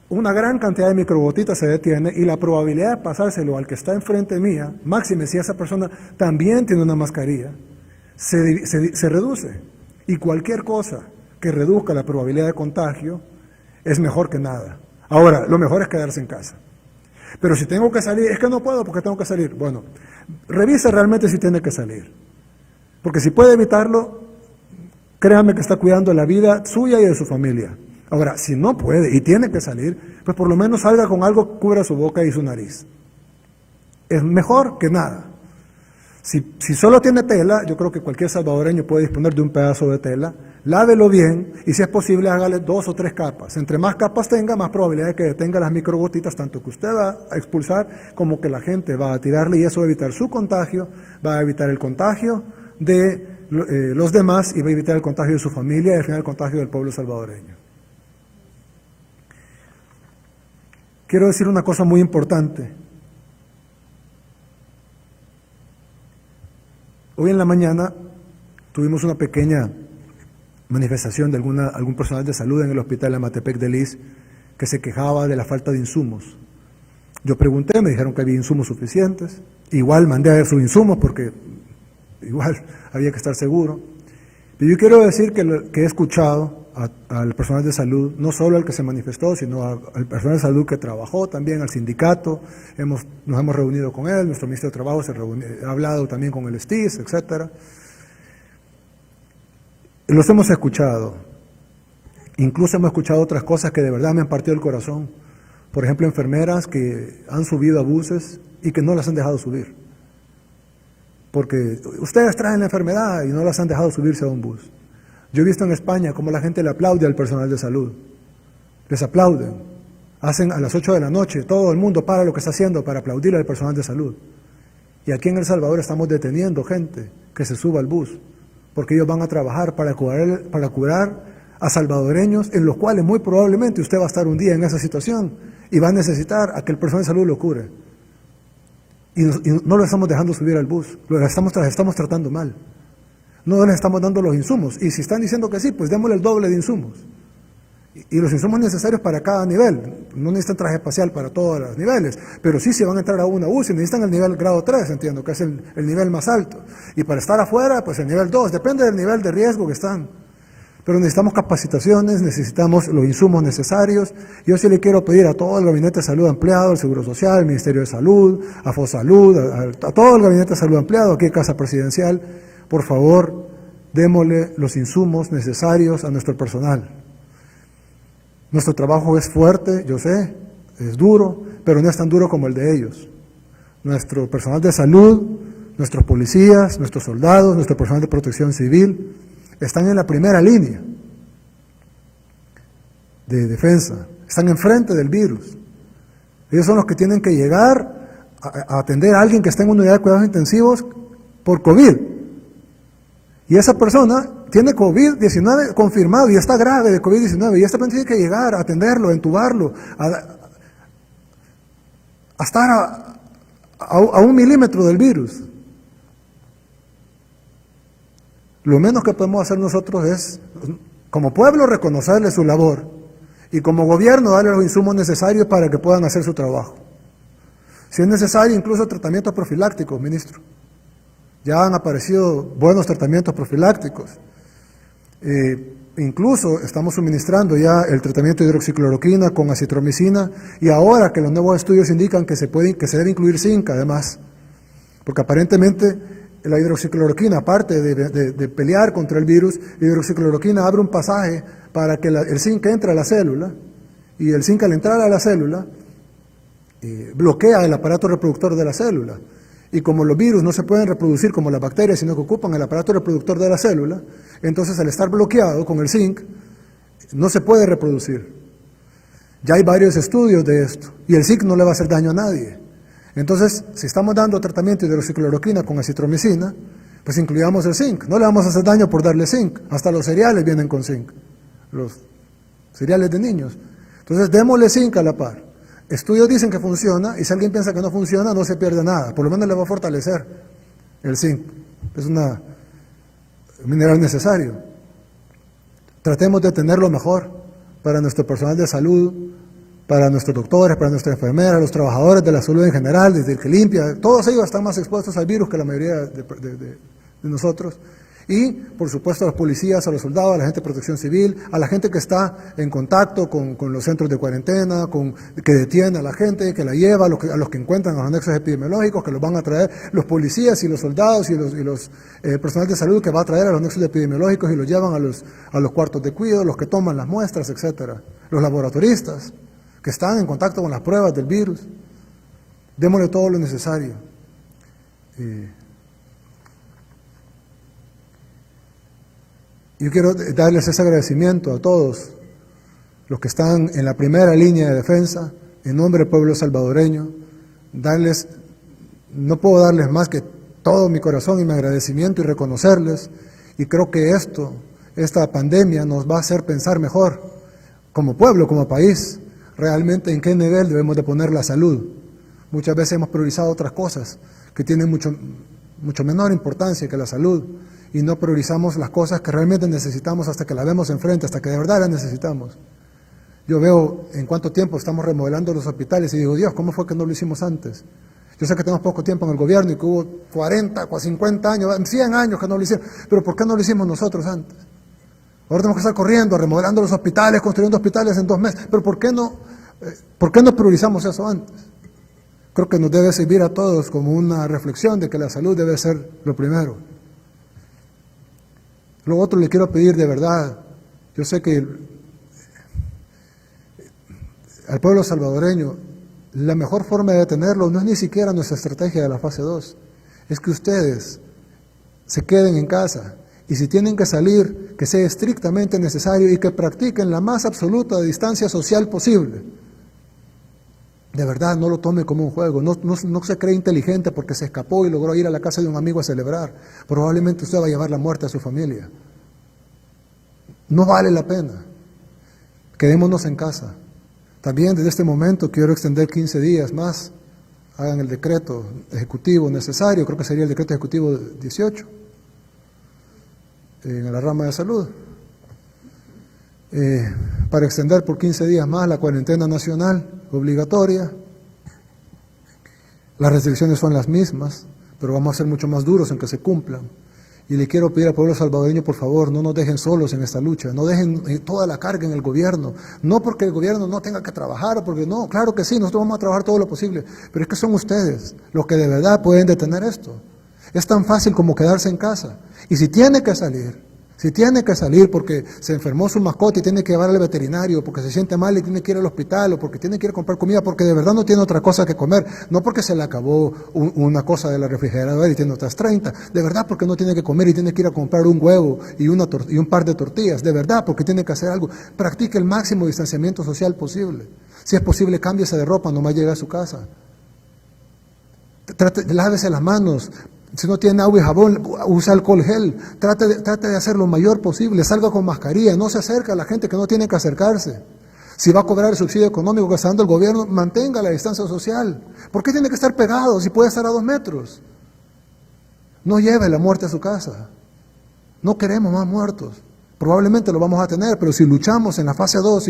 una gran cantidad de microgotitas se detiene y la probabilidad de pasárselo al que está enfrente mía, máxime si esa persona también tiene una mascarilla, se reduce. Y cualquier cosa que reduzca la probabilidad de contagio es mejor que nada. Ahora, lo mejor es quedarse en casa. Pero si tengo que salir, es que no puedo porque tengo que salir. Bueno, revise realmente si tiene que salir. Porque si puede evitarlo, créame que está cuidando la vida suya y de su familia. Ahora, si no puede y tiene que salir, pues por lo menos salga con algo que cubra su boca y su nariz. Es mejor que nada. Si solo tiene tela, yo creo que cualquier salvadoreño puede disponer de un pedazo de tela, lávelo bien y si es posible hágale 2 o 3 capas. Entre más capas tenga, más probabilidad de que detenga las microgotitas, tanto que usted va a expulsar como que la gente va a tirarle y eso va a evitar su contagio, va a evitar el contagio de los demás y va a evitar el contagio de su familia y al final el contagio del pueblo salvadoreño. Quiero decir una cosa muy importante. Hoy en la mañana tuvimos una pequeña manifestación de algún personal de salud en el hospital de Amatepec de Lis que se quejaba de la falta de insumos. Yo pregunté, me dijeron que había insumos suficientes. Igual mandé a ver sus insumos porque igual había que estar seguro. Pero yo quiero decir que he escuchado al personal de salud, no solo al que se manifestó, sino al personal de salud que trabajó también, al sindicato, nos hemos reunido con él, nuestro ministro de Trabajo ha hablado también con el STIS, etcétera. Los hemos escuchado, incluso hemos escuchado otras cosas que de verdad me han partido el corazón. Por ejemplo, enfermeras que han subido a buses y que no las han dejado subir. Porque ustedes traen la enfermedad y no las han dejado subirse a un bus. Yo he visto en España cómo la gente le aplaude al personal de salud. Les aplauden. Hacen a las 8 de la noche, todo el mundo para lo que está haciendo para aplaudir al personal de salud. Y aquí en El Salvador estamos deteniendo gente que se suba al bus, porque ellos van a trabajar para curar a salvadoreños en los cuales muy probablemente usted va a estar un día en esa situación y va a necesitar a que el personal de salud lo cure. Y no lo estamos dejando subir al bus, lo estamos tratando mal. No les estamos dando los insumos. Y si están diciendo que sí, pues démosle el doble de insumos. Y los insumos necesarios para cada nivel. No necesitan traje espacial para todos los niveles, pero sí se van a entrar a una UCI, necesitan el nivel grado 3, entiendo, que es el nivel más alto. Y para estar afuera, pues el nivel 2, depende del nivel de riesgo que están. Pero necesitamos capacitaciones, necesitamos los insumos necesarios. Yo sí le quiero pedir a todo el Gabinete de Salud ampliado, al Seguro Social, al Ministerio de Salud, a FOSalud, a todo el Gabinete de Salud ampliado, aquí en Casa Presidencial, por favor, démosle los insumos necesarios a nuestro personal. Nuestro trabajo es fuerte, yo sé, es duro, pero no es tan duro como el de ellos. Nuestro personal de salud, nuestros policías, nuestros soldados, nuestro personal de protección civil, están en la primera línea de defensa, están enfrente del virus. Ellos son los que tienen que llegar a atender a alguien que está en una unidad de cuidados intensivos por COVID. Y esa persona tiene COVID-19 confirmado y está grave de COVID-19 y esta persona tiene que llegar a atenderlo, a entubarlo, a estar a 1 milímetro del virus. Lo menos que podemos hacer nosotros es, como pueblo, reconocerle su labor y como gobierno darle los insumos necesarios para que puedan hacer su trabajo. Si es necesario, incluso tratamientos profilácticos, ministro. Ya han aparecido buenos tratamientos profilácticos. Incluso estamos suministrando ya el tratamiento de hidroxicloroquina con acitromicina y ahora que los nuevos estudios indican que se debe incluir zinc además, porque aparentemente la hidroxicloroquina, aparte de pelear contra el virus, la hidroxicloroquina abre un pasaje para que el zinc entre a la célula, y el zinc al entrar a la célula bloquea el aparato reproductor de la célula. Y como los virus no se pueden reproducir como las bacterias, sino que ocupan el aparato reproductor de la célula, entonces al estar bloqueado con el zinc, no se puede reproducir. Ya hay varios estudios de esto, y el zinc no le va a hacer daño a nadie. Entonces, si estamos dando tratamiento de hidroxicloroquina con acitromicina, pues incluyamos el zinc. No le vamos a hacer daño por darle zinc. Hasta los cereales vienen con zinc, los cereales de niños. Entonces, démosle zinc a la par. Estudios dicen que funciona, y si alguien piensa que no funciona, no se pierde nada. Por lo menos le va a fortalecer el zinc. Es un mineral necesario. Tratemos de tenerlo mejor para nuestro personal de salud, para nuestros doctores, para nuestras enfermeras, los trabajadores de la salud en general, desde el que limpia, todos ellos están más expuestos al virus que la mayoría de nosotros. Y, por supuesto, a los policías, a los soldados, a la gente de protección civil, a la gente que está en contacto con los centros de cuarentena, que detiene a la gente, que la lleva, a los que encuentran los anexos epidemiológicos, que los van a traer, los policías y los soldados y los personal de salud que va a traer a los anexos epidemiológicos y los llevan a los cuartos de cuidado, los que toman las muestras, etcétera, los laboratoristas que están en contacto con las pruebas del virus. Démosle todo lo necesario. Yo quiero darles ese agradecimiento a todos los que están en la primera línea de defensa, en nombre del pueblo salvadoreño. No puedo darles más que todo mi corazón y mi agradecimiento y reconocerles. Y creo que esta pandemia nos va a hacer pensar mejor, como pueblo, como país, realmente en qué nivel debemos de poner la salud. Muchas veces hemos priorizado otras cosas que tienen mucho menor importancia que la salud y no priorizamos las cosas que realmente necesitamos hasta que la vemos enfrente, hasta que de verdad las necesitamos. Yo veo en cuánto tiempo estamos remodelando los hospitales y digo, Dios, ¿cómo fue que no lo hicimos antes? Yo sé que tenemos poco tiempo en el gobierno y que hubo 40, 50 años, 100 años que no lo hicieron, pero ¿por qué no lo hicimos nosotros antes? Ahora tenemos que estar corriendo, remodelando los hospitales, construyendo hospitales en 2 meses. Pero ¿por qué no priorizamos eso antes? Creo que nos debe servir a todos como una reflexión de que la salud debe ser lo primero. Lo otro le quiero pedir de verdad. Yo sé que al pueblo salvadoreño la mejor forma de detenerlo no es ni siquiera nuestra estrategia de la fase 2. Es que ustedes se queden en casa. Y si tienen que salir, que sea estrictamente necesario y que practiquen la más absoluta distancia social posible. De verdad, no lo tome como un juego, no se cree inteligente porque se escapó y logró ir a la casa de un amigo a celebrar. Probablemente usted va a llevar la muerte a su familia. No vale la pena. Quedémonos en casa. También desde este momento quiero extender 15 días más. Hagan el decreto ejecutivo necesario, creo que sería el decreto ejecutivo 18. En la rama de salud, para extender por 15 días más la cuarentena nacional obligatoria. Las restricciones son las mismas, pero vamos a ser mucho más duros en que se cumplan. Y le quiero pedir al pueblo salvadoreño, por favor, no nos dejen solos en esta lucha, no dejen toda la carga en el gobierno, no porque el gobierno no tenga que trabajar, porque no, claro que sí, nosotros vamos a trabajar todo lo posible, pero es que son ustedes los que de verdad pueden detener esto. Es tan fácil como quedarse en casa, y si tiene que salir porque se enfermó su mascota y tiene que llevar al veterinario, porque se siente mal y tiene que ir al hospital, o porque tiene que ir a comprar comida, porque de verdad no tiene otra cosa que comer, no porque se le acabó una cosa de la refrigeradora y tiene otras 30, de verdad porque no tiene que comer y tiene que ir a comprar un huevo y un par de tortillas, de verdad porque tiene que hacer algo, practique el máximo distanciamiento social posible. Si es posible, cámbiese de ropa, nomás llegue a su casa. Lávese las manos. Si no tiene agua y jabón, usa alcohol gel. Trate de hacer lo mayor posible. Salga con mascarilla. No se acerque a la gente que no tiene que acercarse. Si va a cobrar el subsidio económico que está dando el gobierno, mantenga la distancia social. ¿Por qué tiene que estar pegado si puede estar a 2 metros? No lleve la muerte a su casa. No queremos más muertos. Probablemente lo vamos a tener, pero si luchamos en la fase 2,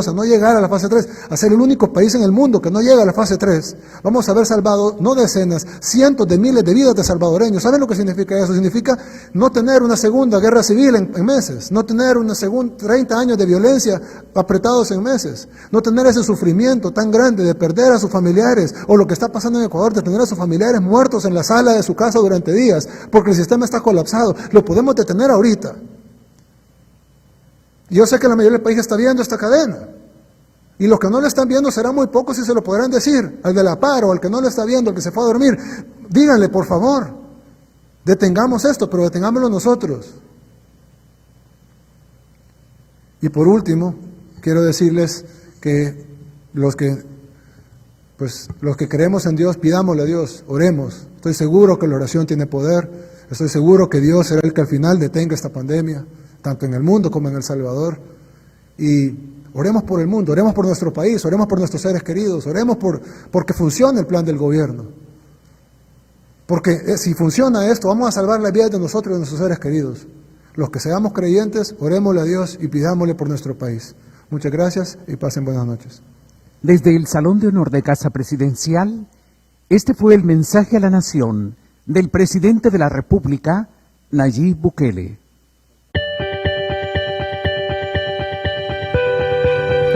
a no llegar a la fase 3, a ser el único país en el mundo que no llega a la fase 3, vamos a haber salvado no decenas, cientos de miles de vidas de salvadoreños. ¿Saben lo que significa eso? Significa no tener una segunda guerra civil en meses, no tener una segunda 30 años de violencia apretados en meses, no tener ese sufrimiento tan grande de perder a sus familiares, o lo que está pasando en Ecuador, de tener a sus familiares muertos en la sala de su casa durante días, porque el sistema está colapsado. Lo podemos detener ahorita. Yo sé que la mayoría del país está viendo esta cadena, y los que no la están viendo serán muy pocos y se lo podrán decir al de la par o al que no la está viendo, al que se fue a dormir. Díganle, por favor, detengamos esto, pero detengámoslo nosotros. Y por último, quiero decirles que los que creemos en Dios, pidámosle a Dios, oremos. Estoy seguro que la oración tiene poder, estoy seguro que Dios será el que al final detenga esta pandemia, tanto en el mundo como en El Salvador. Y oremos por el mundo, oremos por nuestro país, oremos por nuestros seres queridos, oremos porque funcione el plan del gobierno. Porque si funciona esto, vamos a salvar la vida de nosotros y de nuestros seres queridos. Los que seamos creyentes, orémosle a Dios y pidámosle por nuestro país. Muchas gracias y pasen buenas noches. Desde el Salón de Honor de Casa Presidencial, este fue el mensaje a la nación del presidente de la República, Nayib Bukele.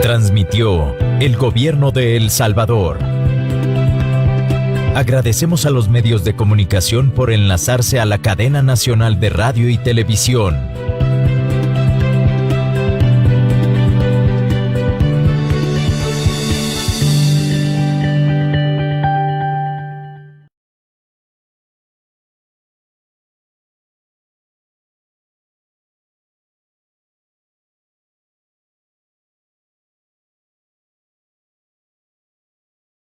Transmitió el Gobierno de El Salvador. Agradecemos a los medios de comunicación por enlazarse a la cadena nacional de radio y televisión.